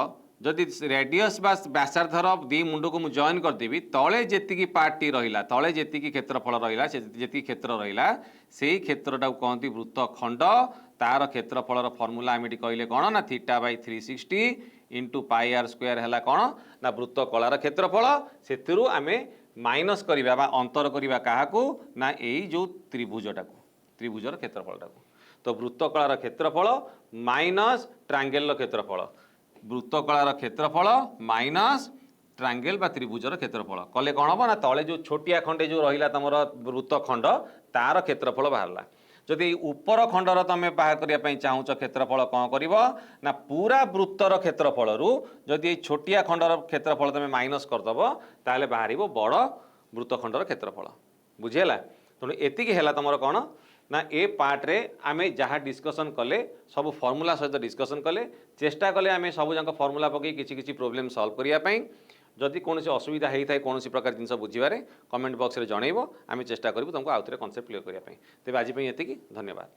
जदि रेडियस बा व्यासार्धर दी मुंड को मुझे जॉइन करदेवी तले जी पार्ट टी रहा तले जी क्षेत्रफल रहा जी क्षेत्र रहा से क्षेत्रटा कहती वृत्तखंड तार क्षेत्रफल फर्मूला आम कहले कौन ना theta by 360 into pi are square है कौन ना वृत्तकलार क्षेत्रफल से आम माइनस करवा अंतर करवा क्या ना यही जो त्रिभुजटा त्रिभुजर क्षेत्रफलटा तो वृत्तकलार क्षेत्रफल माइनस ट्रांगेल क्षेत्रफल वृत्तकलार क्षेत्रफल माइनस ट्रांगेल बा त्रिभुजर क्षेत्रफल कले कौन हम ना तले जो छोटिया खंडे जो रहा तुम वृत्तखंड तार क्षेत्रफल बाहरला जदि उपर खंडर तुम बाहर करने चाहूच क्षेत्रफल कौन कर ना पूरा वृत्तर क्षेत्रफल जदि छोटिया खंडर क्षेत्रफल तुम माइनस करदेव ताले बाहर बड़ वृत्तखंडर क्षेत्रफल बुझीगला तेणु एतिक है तुम कौन ना ए पार्ट रे आमे जहाँ डिस्कसन कले सब फॉर्मूला सहित डिस्कसन कले चेष्टा कले आमे सब जाक फॉर्मूला पकई किसी प्रोब्लेम सॉल्व करने जदि कौन असुविधा होता है कौन प्रकार जिन बुझे कमेंट बॉक्स में जनइब आम चेष्टा करूँ तुमको आउ थे कनसेप्ट क्लियर करने तेज आज एति धन्यवाद।